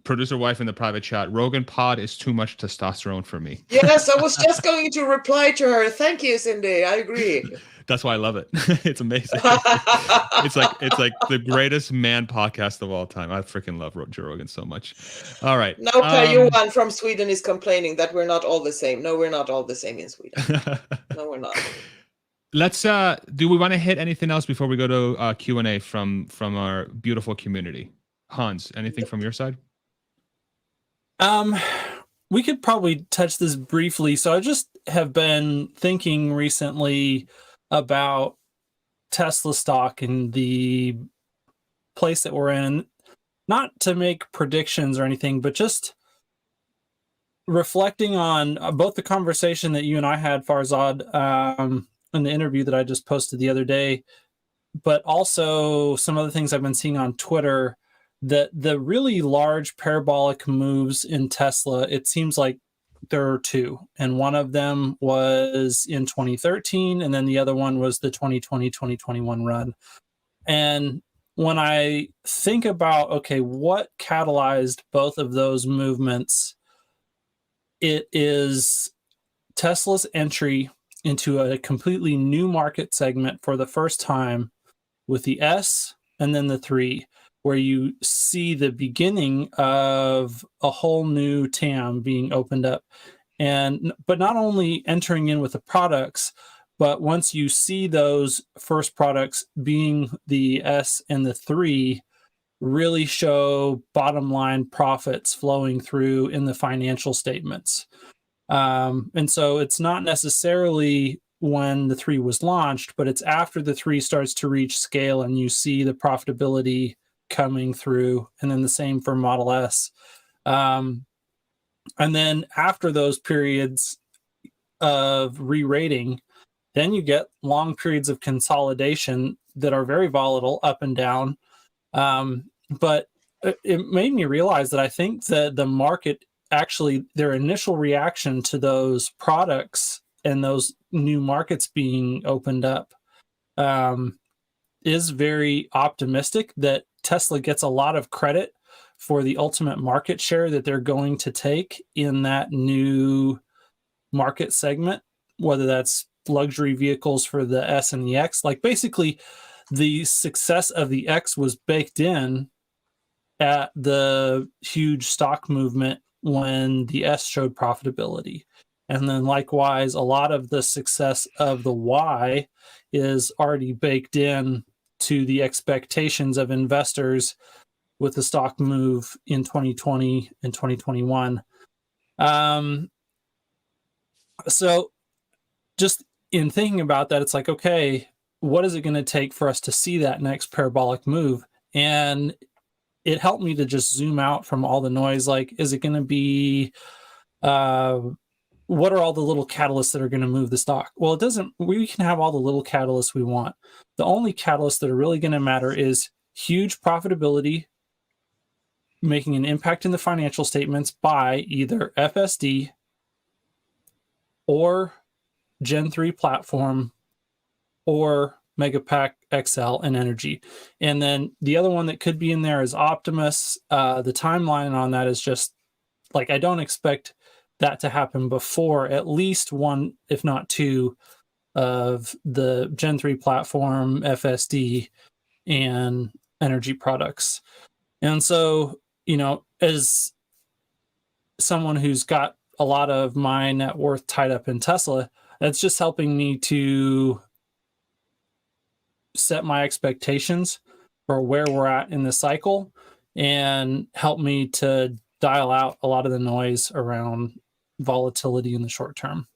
Producer wife in the private chat, Rogan pod is too much testosterone for me. Yes, I was just going to reply to her. Thank you, Cindy. I agree. That's why I love it. It's amazing. It's like the greatest man podcast of all time. I freaking love Joe Rogan so much. All right. No, Johan from Sweden is complaining that we're not all the same. No, we're not all the same in Sweden. No, we're not. Let's do we want to hit anything else before we go to Q&A from our beautiful community? Hans, anything from your side? We could probably touch this briefly. So I just have been thinking recently about Tesla stock and the place that we're in, not to make predictions or anything, but just reflecting on both the conversation that you and I had, Farzad, in the interview that I just posted the other day, but also some other things I've been seeing on Twitter, that the really large parabolic moves in Tesla, it seems like there are two. And one of them was in 2013, and then the other one was the 2020-2021 run. And when I think about, okay, what catalyzed both of those movements, it is Tesla's entry into a completely new market segment for the first time with the S and then the 3, where you see the beginning of a whole new TAM being opened up. But not only entering in with the products, but once you see those first products being the S and the 3 really show bottom line profits flowing through in the financial statements. And so it's not necessarily when the 3 was launched, but it's after the 3 starts to reach scale and you see the profitability coming through, and then the same for Model S. And then after those periods of re-rating, then you get long periods of consolidation that are very volatile up and down. But it made me realize that I think that the market, actually, their initial reaction to those products and those new markets being opened up is very optimistic that Tesla gets a lot of credit for the ultimate market share that they're going to take in that new market segment, whether that's luxury vehicles for the S and the X. Like, basically, the success of the X was baked in at the huge stock movement when the S showed profitability. And then likewise, a lot of the success of the Y is already baked in to the expectations of investors with the stock move in 2020 and 2021. So just in thinking about that, it's like, okay, what is it going to take for us to see that next parabolic move? And it helped me to just zoom out from all the noise. Like, is it going to be, what are all the little catalysts that are going to move the stock? Well, it doesn't, we can have all the little catalysts we want. The only catalysts that are really going to matter is huge profitability, making an impact in the financial statements by either FSD or Gen 3 platform or Megapack XL and Energy. And then the other one that could be in there is Optimus. The timeline on that is just like, I don't expect that to happen before at least one, if not two, of the Gen 3 platform, FSD, and Energy products. And so, you know, as someone who's got a lot of my net worth tied up in Tesla, that's just helping me to set my expectations for where we're at in the cycle and help me to dial out a lot of the noise around volatility in the short term.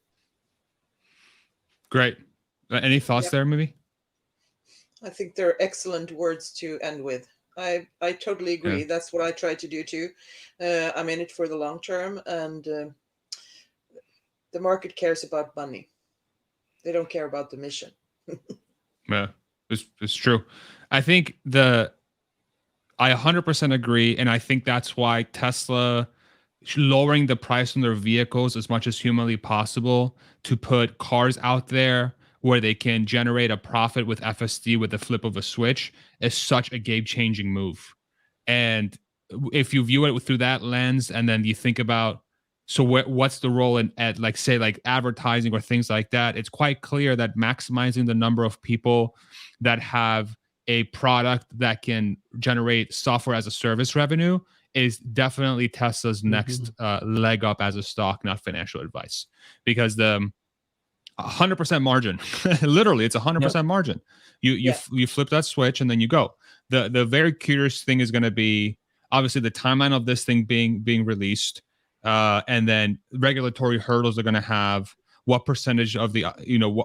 Great. Any thoughts there, maybe? I think they're excellent words to end with. I totally agree. Yeah. That's what I try to do too. I'm in it for the long term, and the market cares about money. They don't care about the mission. Yeah, it's true. I think I 100% agree, and I think that's why Tesla lowering the price on their vehicles as much as humanly possible to put cars out there where they can generate a profit with FSD with the flip of a switch is such a game-changing move. And if you view it through that lens, and then you think about, so what's the role at like, say, like advertising or things like that, it's quite clear that maximizing the number of people that have a product that can generate software as a service revenue is definitely Tesla's next leg up as a stock, not financial advice. Because 100% margin. Literally, it's 100% margin. You flip that switch and then you go. The very curious thing is going to be obviously the timeline of this thing being released, and then regulatory hurdles they're going to have. What percentage of the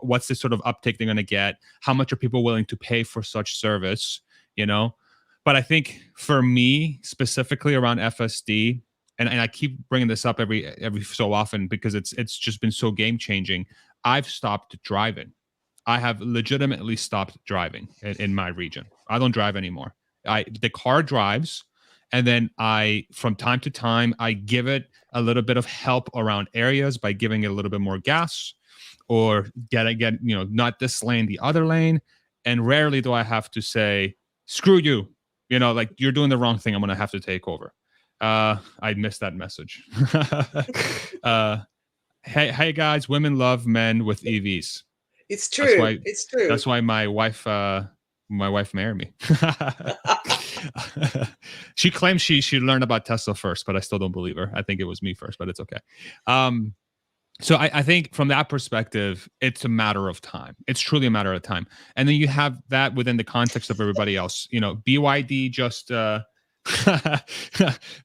what's the sort of uptake they're going to get? How much are people willing to pay for such service? But I think for me specifically around FSD, and I keep bringing this up every so often because it's just been so game changing. I've stopped driving. I have legitimately stopped driving in my region. I don't drive anymore. The car drives, and then from time to time, I give it a little bit of help around areas by giving it a little bit more gas, or get not this lane, the other lane. And rarely do I have to say, screw you, like you're doing the wrong thing. I'm going to have to take over. I missed that message. Hey guys, women love men with EVs. It's true. It's true. That's why my wife married me. She claims she learned about Tesla first, but I still don't believe her. I think it was me first, but it's okay. So I think from that perspective, it's a matter of time. It's truly a matter of time. And then you have that within the context of everybody else. BYD just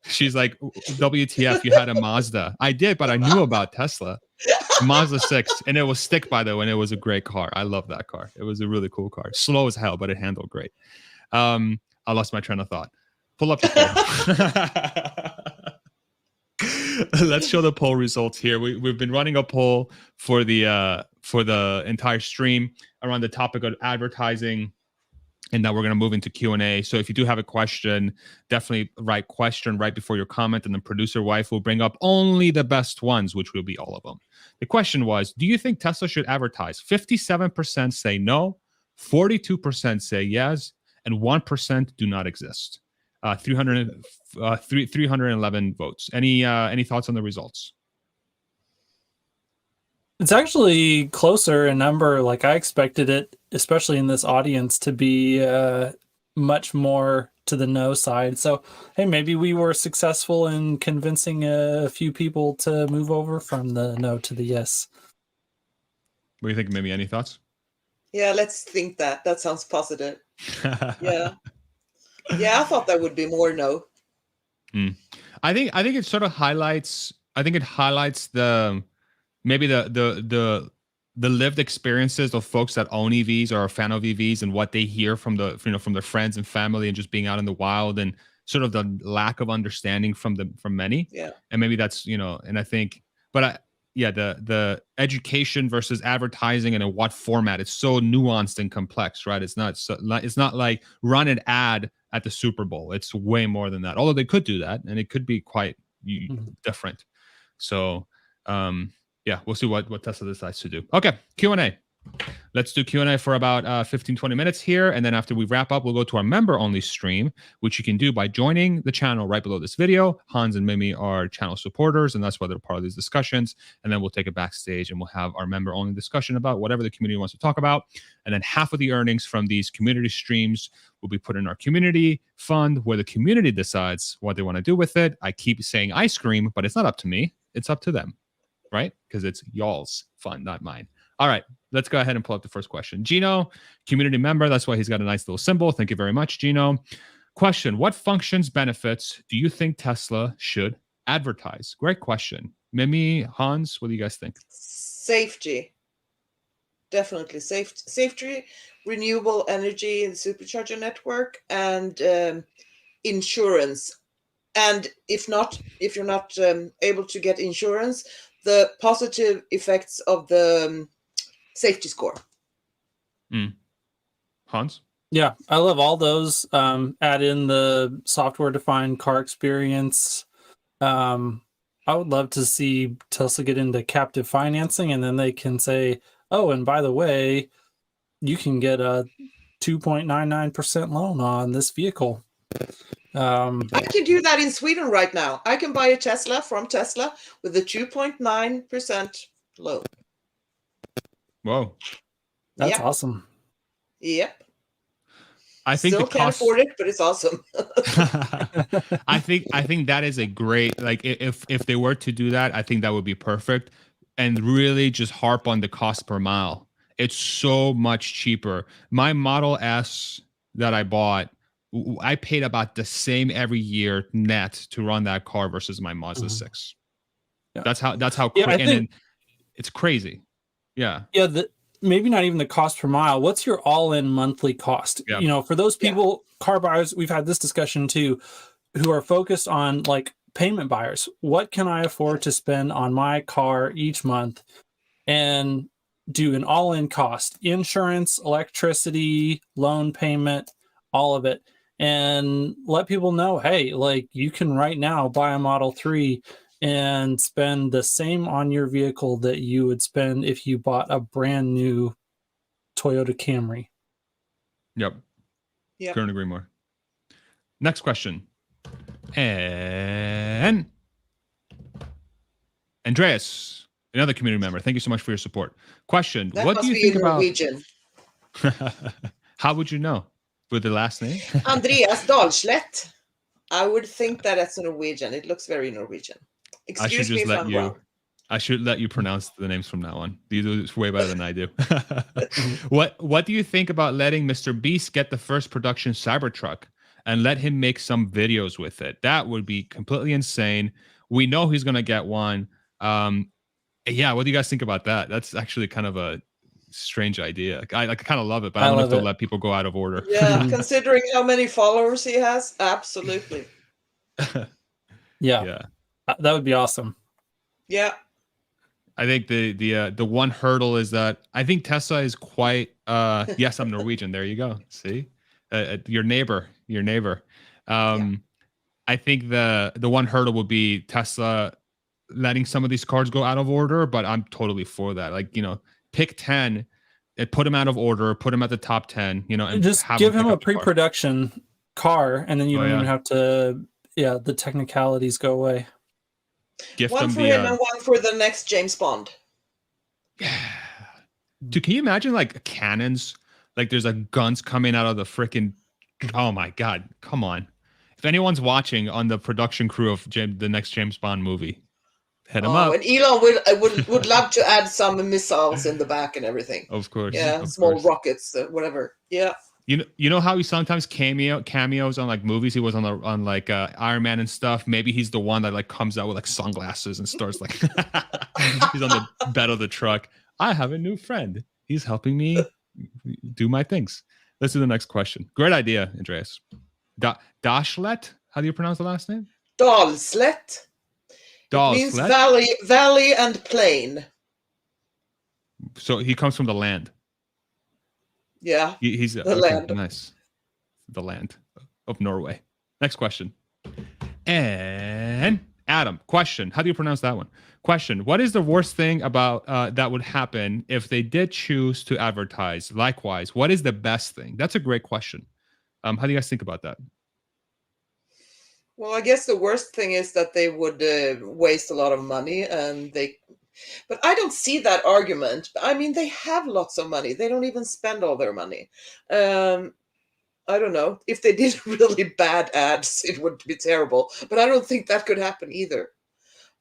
she's like, WTF, you had a Mazda. I did, but I knew about Tesla. Mazda 6, and it was stick, by the way, and it was a great car. I love that car. It was a really cool car. Slow as hell, but it handled great. I lost my train of thought. Pull up the poll. Let's show the poll results here. We've been running a poll for the entire stream around the topic of advertising. And now we're going to move into Q&A. So if you do have a question, definitely write question right before your comment, and the producer wife will bring up only the best ones, which will be all of them. The question was, do you think Tesla should advertise? 57% say no, 42% say yes, and 1% do not exist. 311 votes. Any thoughts on the results? It's actually closer in number. Like I expected it, especially in this audience, to be much more to the no side. So, hey, maybe we were successful in convincing a few people to move over from the no to the yes. What do you think, Mimi? Any thoughts? Yeah, let's think that. That sounds positive. Yeah. Yeah, I thought that would be more no. I think it sort of highlights. I think it highlights the lived experiences of folks that own EVs or are a fan of EVs, and what they hear from from their friends and family, and just being out in the wild, and sort of the lack of understanding from many. Yeah. And maybe that's and I think, but the education versus advertising and in what format, it's so nuanced and complex, right? It's not like run an ad at the Super Bowl. It's way more than that. Although they could do that, and it could be quite different. So, yeah, we'll see what Tesla decides to do. Okay, Q&A. Let's do Q&A for about 15, 20 minutes here. And then after we wrap up, we'll go to our member-only stream, which you can do by joining the channel right below this video. Hans and Mimi are channel supporters, and that's why they're part of these discussions. And then we'll take it backstage, and we'll have our member-only discussion about whatever the community wants to talk about. And then half of the earnings from these community streams will be put in our community fund, where the community decides what they want to do with it. I keep saying ice cream, but it's not up to me. It's up to them, right? Because it's y'all's fun, not mine. All right, let's go ahead and pull up the first question. Gino, community member. That's why he's got a nice little symbol. Thank you very much, Gino. Question: what functions, benefits do you think Tesla should advertise? Great question. Mimi, Hans, what do you guys think? Safety. Definitely safety, renewable energy in the supercharger network, and insurance. And if you're not able to get insurance, the positive effects of the safety score. Hans? Yeah, I love all those. Add in the software-defined car experience. I would love to see Tesla get into captive financing, and then they can say, oh, and by the way, you can get a 2.99% loan on this vehicle. I can do that in Sweden right now. I can buy a Tesla from Tesla with a 2.9% loan. Whoa. That's awesome. Yep. I think still can't afford it, but it's awesome. I think that is a great, like, if they were to do that, I think that would be perfect. and really just harp on the cost per mile. It's so much cheaper. My Model S that I bought, I paid about the same every year net to run that car versus my Mazda 6. Yeah. That's how Yeah, and then it's crazy. Yeah. Yeah, maybe not even the cost per mile. What's your all-in monthly cost? Yeah. You know, for those people, car buyers, we've had this discussion too, who are focused on like payment buyers. What can I afford to spend on my car each month? And do an all-in cost, insurance, electricity, loan payment, all of it. And let people know, hey, like you can right now buy a Model 3 and spend the same on your vehicle that you would spend if you bought a brand new Toyota Camry. Yep. Couldn't agree more. Next question. And Andreas, another community member. Thank you so much for your support. Question. That what must do you be think in about Norwegian. How would you know? With the last name? Andreas Dalslet. I would think that that's Norwegian. It looks very Norwegian. Excuse me if I'm wrong. I should let you pronounce the names from now on. You do this way better than I do. What do you think about letting Mr. Beast get the first production Cybertruck and let him make some videos with it? That would be completely insane. We know he's going to get one. Yeah, what do you guys think about that? That's actually kind of a strange idea. I kind of love it, but I don't know if they'll let people go out of order. Yeah, considering how many followers he has, absolutely. Yeah, that would be awesome. Yeah. I think the one hurdle is that I think Tesla is quite yes, I'm Norwegian. There you go. See, your neighbor. I think the one hurdle would be Tesla letting some of these cars go out of order, but I'm totally for that. Like, you know, pick 10 and put them out of order, put them at the top 10, you know, and just give him a pre-production car, and then you don't even have to, the technicalities go away. One for him and one for the next James Bond. Yeah. Dude, can you imagine like cannons? Like there's like guns coming out of the freaking, oh my God, come on. If anyone's watching on the production crew of the next James Bond movie, hit him up. And Elon would love to add some missiles in the back and everything. Of course. Yeah, small rockets, whatever. Yeah. You know how he sometimes cameos on like movies. He was on like Iron Man and stuff. Maybe he's the one that like comes out with like sunglasses and starts like he's on the bed of the truck. I have a new friend. He's helping me do my things. Let's do the next question. Great idea, Andreas. Dashlet. How do you pronounce the last name? Dalslet. It means valley and plain. So he comes from the land. Yeah, he's the land. Nice. The land of Norway. Next question. And Adam, question. How do you pronounce that one? Question. What is the worst thing about that would happen if they did choose to advertise? Likewise, what is the best thing? That's a great question. How do you guys think about that? Well, I guess the worst thing is that they would waste a lot of money, but I don't see that argument. I mean, they have lots of money. They don't even spend all their money. I don't know. If they did really bad ads, it would be terrible. But I don't think that could happen either.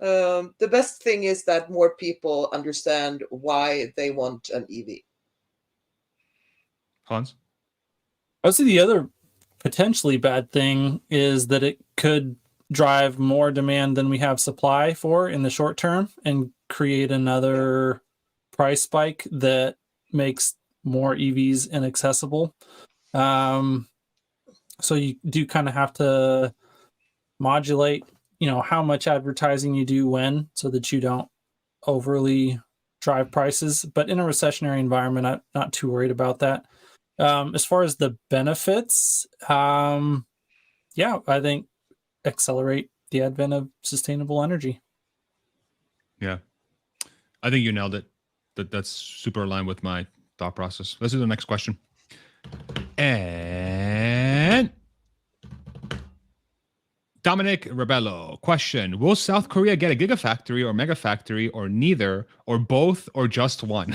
The best thing is that more people understand why they want an EV. Hans? I would say the other potentially bad thing is that it could drive more demand than we have supply for in the short term and create another price spike that makes more EVs inaccessible. So you do kind of have to modulate, you know, how much advertising you do when, so that you don't overly drive prices. But in a recessionary environment, I'm not too worried about that. As far as the benefits, I think accelerate the advent of sustainable energy. Yeah, I think you nailed it. That's super aligned with my thought process. Let's do the next question. And Dominic Rebello, question. Will South Korea get a gigafactory or megafactory or neither or both or just one?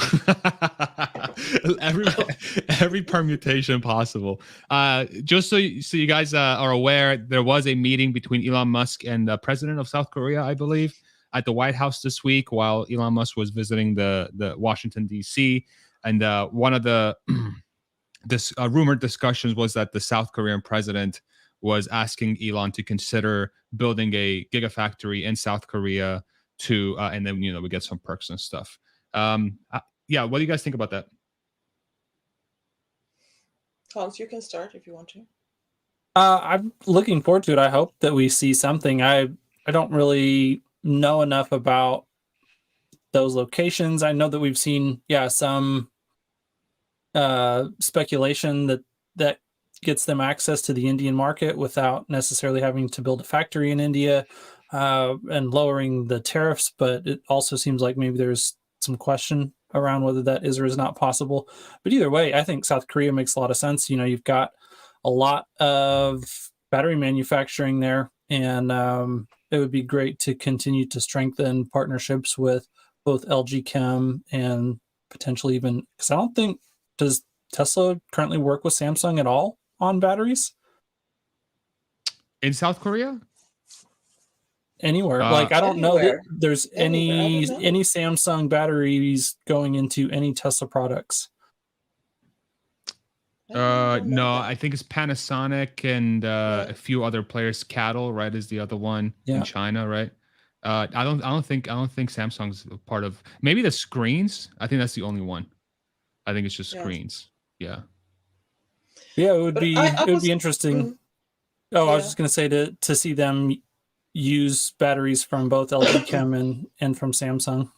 every permutation possible. Just so you guys are aware, there was a meeting between Elon Musk and the president of South Korea, I believe. at the White House this week while Elon Musk was visiting the Washington, D.C. And one of the rumored discussions was that the South Korean president was asking Elon to consider building a gigafactory in South Korea and then, we get some perks and stuff. Yeah, what do you guys think about that? Hans, you can start if you want to. I'm looking forward to it. I hope that we see something. I don't really know enough about those locations. I know that we've seen, some speculation that gets them access to the Indian market without necessarily having to build a factory in India and lowering the tariffs. But it also seems like maybe there's some question around whether that is or is not possible. But either way, I think South Korea makes a lot of sense. You've got a lot of battery manufacturing there, and it would be great to continue to strengthen partnerships with both LG Chem and potentially even, because I don't think, does Tesla currently work with Samsung at all on batteries? In South Korea? Anywhere. I don't know that there's any Samsung batteries going into any Tesla products. No, I think it's Panasonic and a few other players. Cattle, right, is the other one in China, right? I don't think Samsung's a part of. Maybe the screens. I think that's the only one. I think it's just screens. Yeah. Yeah, it would be interesting. I was just gonna say to see them use batteries from both LG Chem and from Samsung.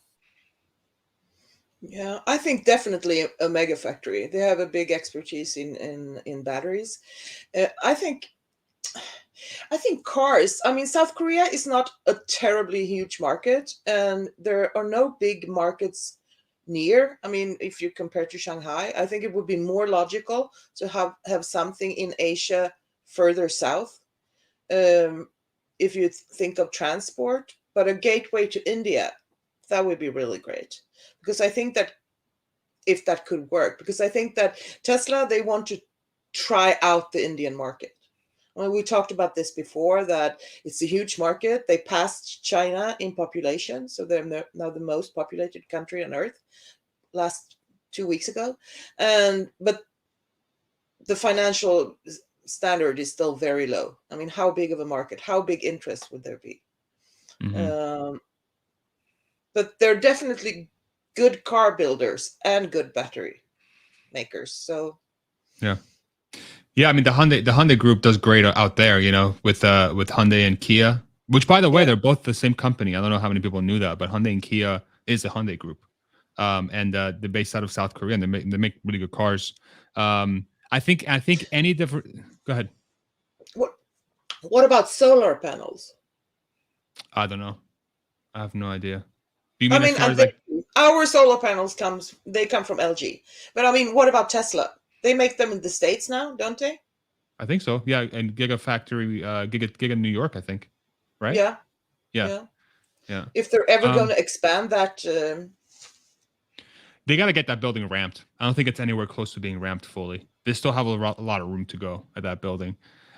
Yeah, I think definitely a mega factory. They have a big expertise in batteries. I think cars. I mean, South Korea is not a terribly huge market, and there are no big markets near. I mean, if you compare to Shanghai, I think it would be more logical to have something in Asia further south. If you think of transport, but a gateway to India, that would be really great. Because I think that if that could work, because I think that Tesla, they want to try out the Indian market. Well, we talked about this before, that it's a huge market. They passed China in population, so they're now the most populated country on earth last 2 weeks ago. But the financial standard is still very low. I mean, how big of a market, how big interest would there be? Mm-hmm. But they're definitely good car builders and good battery makers. So yeah, I mean, the Hyundai group does great out there, with Hyundai and Kia, which, by the way, they're both the same company. I don't know how many people knew that, but Hyundai and Kia is the Hyundai group, and they're based out of South Korea, and they make really good cars. I think any different. Go ahead. What about solar panels? I don't know. I have no idea. I mean, our solar panels come from LG, but I mean, what about Tesla? They make them in the States now, don't they? I think so. Yeah, and Gigafactory, Giga New York, I think, right? Yeah. If they're ever going to expand that, they got to get that building ramped. I don't think it's anywhere close to being ramped fully. They still have a lot of room to go at that building.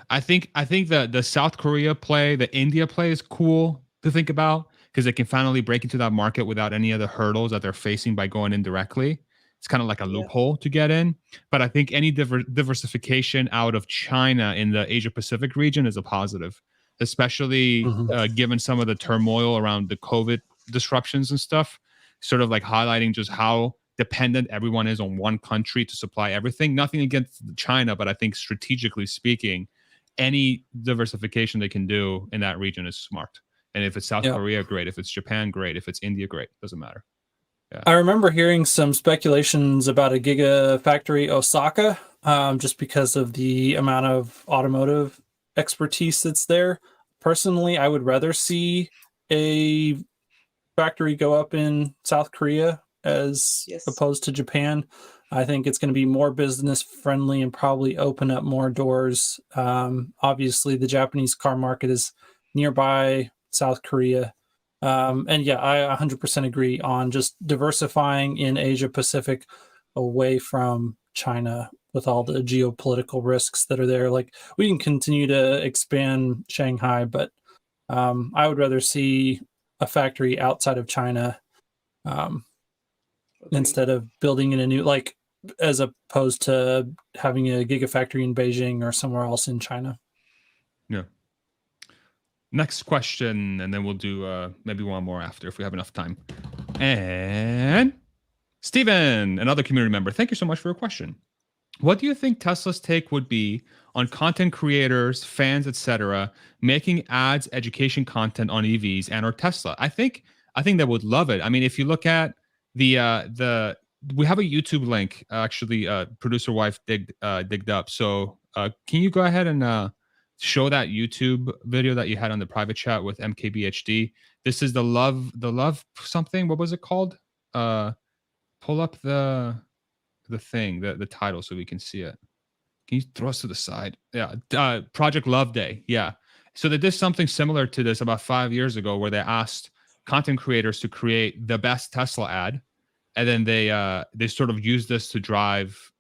I think the South Korea play, the India play is cool to think about, because they can finally break into that market without any of the hurdles that they're facing by going in directly. It's kind of like a loophole to get in. But I think any diversification out of China in the Asia Pacific region is a positive, especially given some of the turmoil around the COVID disruptions and stuff, sort of like highlighting just how dependent everyone is on one country to supply everything. Nothing against China, but I think strategically speaking, any diversification they can do in that region is smart. And if it's South Korea, great. If it's Japan, great. If it's India, great. Doesn't matter. Yeah. I remember hearing some speculations about a gigafactory Osaka, just because of the amount of automotive expertise that's there. Personally, I would rather see a factory go up in South Korea as opposed to Japan. I think it's going to be more business friendly and probably open up more doors. Obviously, the Japanese car market is nearby South Korea. I 100% agree on just diversifying in Asia Pacific away from China with all the geopolitical risks that are there. Like, we can continue to expand Shanghai, but I would rather see a factory outside of China, instead of building in a new, like, as opposed to having a gigafactory in Beijing or somewhere else in China. Yeah. Next question, and then we'll do maybe one more after if we have enough time. And Steven, another community member, thank you so much for your question. What do you think Tesla's take would be on content creators, fans, etc., making ads, education content on EVs and or Tesla? I think they would love it. I mean, if you look at the we have a YouTube link, actually, producer wife digged up. So can you go ahead and show that YouTube video that you had on the private chat with MKBHD? This is the love something. What was it called? Pull up the thing, the title, so we can see it. Can you throw us to the side? Yeah, Project Love Day. Yeah. So they did something similar to this about 5 years ago, where they asked content creators to create the best Tesla ad, and then they sort of used this to drive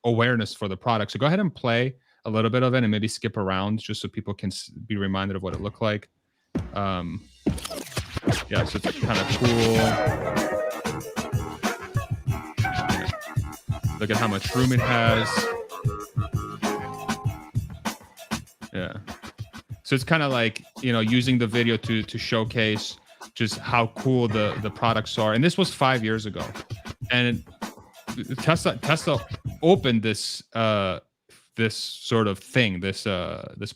awareness for the product. So go ahead and play a little bit of it, and maybe skip around just so people can be reminded of what it looked like. Yeah, so it's kind of cool. Look at how much room it has. Yeah. So it's kind of like, using the video to showcase just how cool the products are. And this was 5 years ago. And Tesla opened this this sort of thing, this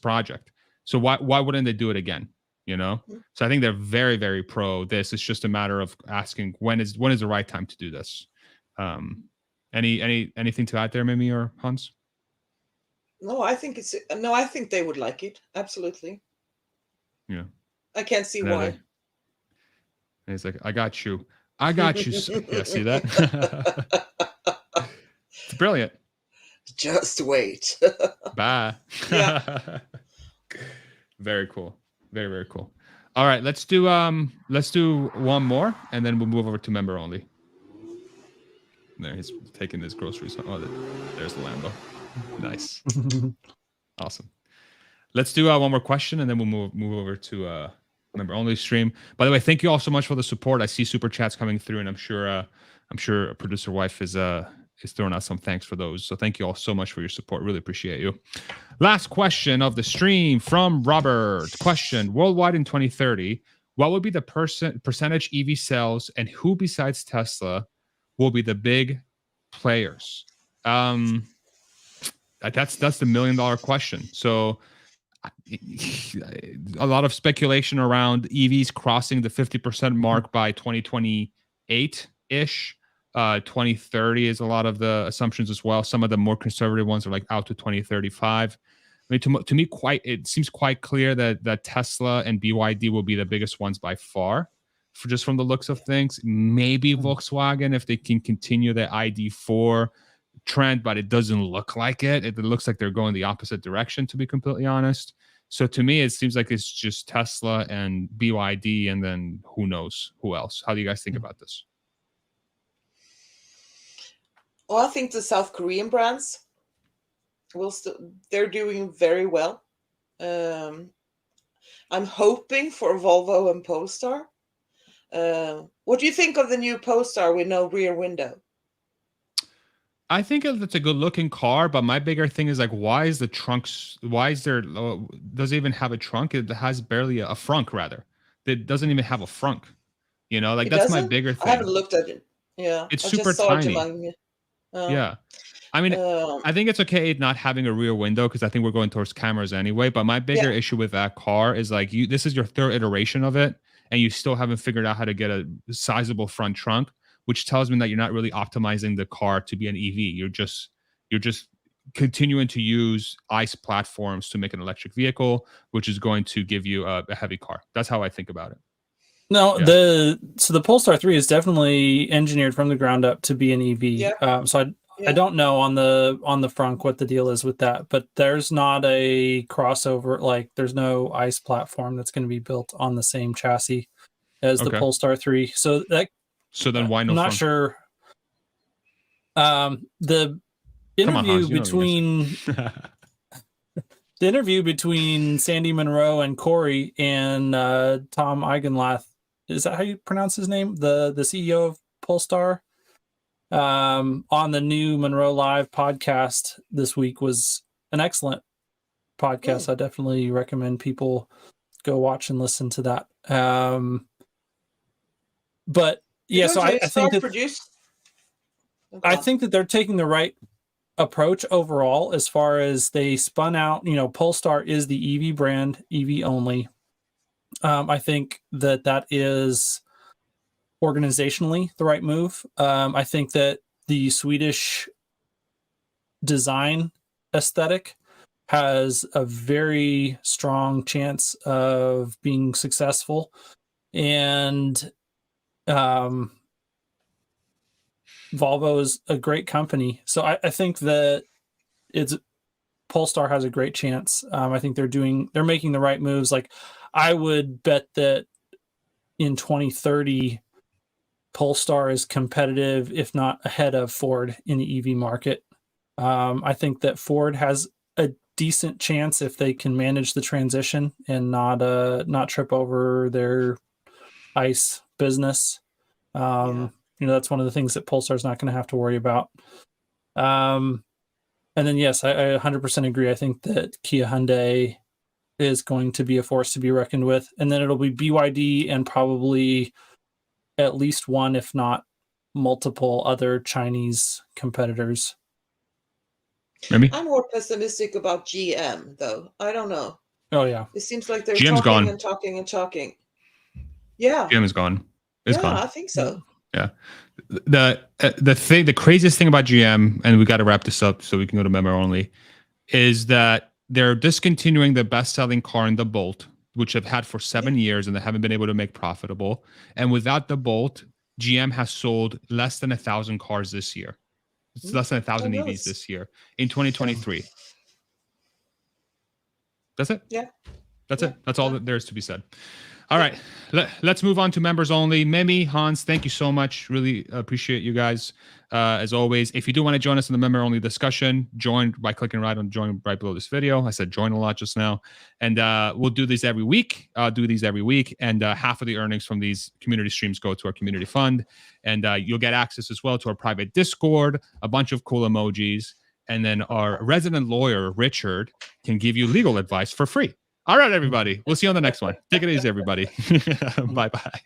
project. So why wouldn't they do it again? So I think they're very, very pro this. It's just a matter of asking when is the right time to do this. Anything to add there, Mimi or Hans? No, I think they would like it. Absolutely. Yeah. I can't see why. And he's like, I got you. Yeah, see that? It's brilliant. Just wait. Bye. Yeah. Very cool. Very, very cool. All right, let's do one more, and then we'll move over to member only. There, he's taking his groceries. Oh, there's the Lambo. Nice. Awesome. Let's do one more question, and then we'll move over to member only stream. By the way, thank you all so much for the support. I see super chats coming through, and I'm sure producer wife is throwing out some thanks for those. So thank you all so much for your support. Really appreciate you. Last question of the stream from Robert. Question: worldwide in 2030, what would be the percentage EV sales, and who besides Tesla will be the big players? That's the $1 million question. So a lot of speculation around EVs crossing the 50% mark by 2028-ish. 2030 is a lot of the assumptions as well. Some of the more conservative ones are like out to 2035. I mean, to me, it seems quite clear that Tesla and BYD will be the biggest ones by far, just from the looks of things. Maybe Volkswagen, if they can continue the ID4 trend, but it doesn't look like it. It looks like they're going the opposite direction, to be completely honest. So to me, it seems like it's just Tesla and BYD, and then who knows who else. How do you guys think about this? Well, I think the South Korean brands they're doing very well. I'm hoping for Volvo and Polestar. What do you think of the new Polestar with no rear window? I think it's a good looking car, but my bigger thing is like, does it even have a trunk? It has barely a frunk, rather. It doesn't even have a frunk. That's my bigger thing. I haven't looked at it. Yeah. It's super tiny. Yeah. I mean, I think it's okay not having a rear window, because I think we're going towards cameras anyway. But my bigger issue with that car is like, this is your third iteration of it, and you still haven't figured out how to get a sizable front trunk, which tells me that you're not really optimizing the car to be an EV. You're just continuing to use ICE platforms to make an electric vehicle, which is going to give you a heavy car. That's how I think about it. No, the Polestar 3 is definitely engineered from the ground up to be an EV. Yeah. I don't know on the front what the deal is with that, but there's not a crossover. Like, there's no ICE platform that's going to be built on the same chassis as the Polestar 3. So then why no? I'm not sure. The interview between the interview between Sandy Monroe and Corey and Tom Eigenlath, is that how you pronounce his name? The CEO of Polestar, on the new Monroe Live podcast this week was an excellent podcast. I definitely recommend people go watch and listen to that. But yeah, so I think that I think that they're taking the right approach overall as far as they spun out, Polestar is the EV brand, EV only. I think that is organizationally the right move. I think that the Swedish design aesthetic has a very strong chance of being successful. And Volvo is a great company. So I think that Polestar has a great chance. I think they're making the right moves. Like, I would bet that in 2030, Polestar is competitive, if not ahead of Ford in the EV market. I think that Ford has a decent chance if they can manage the transition and not trip over their ICE business. That's one of the things that Polestar is not going to have to worry about. And then, yes, I 100% agree. I think that Kia Hyundai is going to be a force to be reckoned with. And then it'll be BYD and probably at least one, if not multiple other Chinese competitors. Maybe. I'm more pessimistic about GM, though. I don't know. Oh, yeah. It seems like they're GM's talking gone. and talking and talking. Yeah. GM is gone. It's gone. I think so. Yeah. The craziest thing about GM, and we got to wrap this up so we can go to member only, is that they're discontinuing the best-selling car in the Bolt, which they've had for 7 years and they haven't been able to make profitable. And without the Bolt, GM has sold less than 1,000 cars this year. It's less than 1,000 EVs this year in 2023. That's it. Yeah. That's it. That's all that there is to be said. All right. Let's move on to members only. Mimi, Hans, thank you so much. Really appreciate you guys. As always, if you do want to join us in the member only discussion, join by clicking join right below this video. I said join a lot just now. And we'll do these every week. And half of the earnings from these community streams go to our community fund. And you'll get access as well to our private Discord, a bunch of cool emojis. And then our resident lawyer, Richard, can give you legal advice for free. All right, everybody. We'll see you on the next one. Take it easy, everybody. Bye-bye.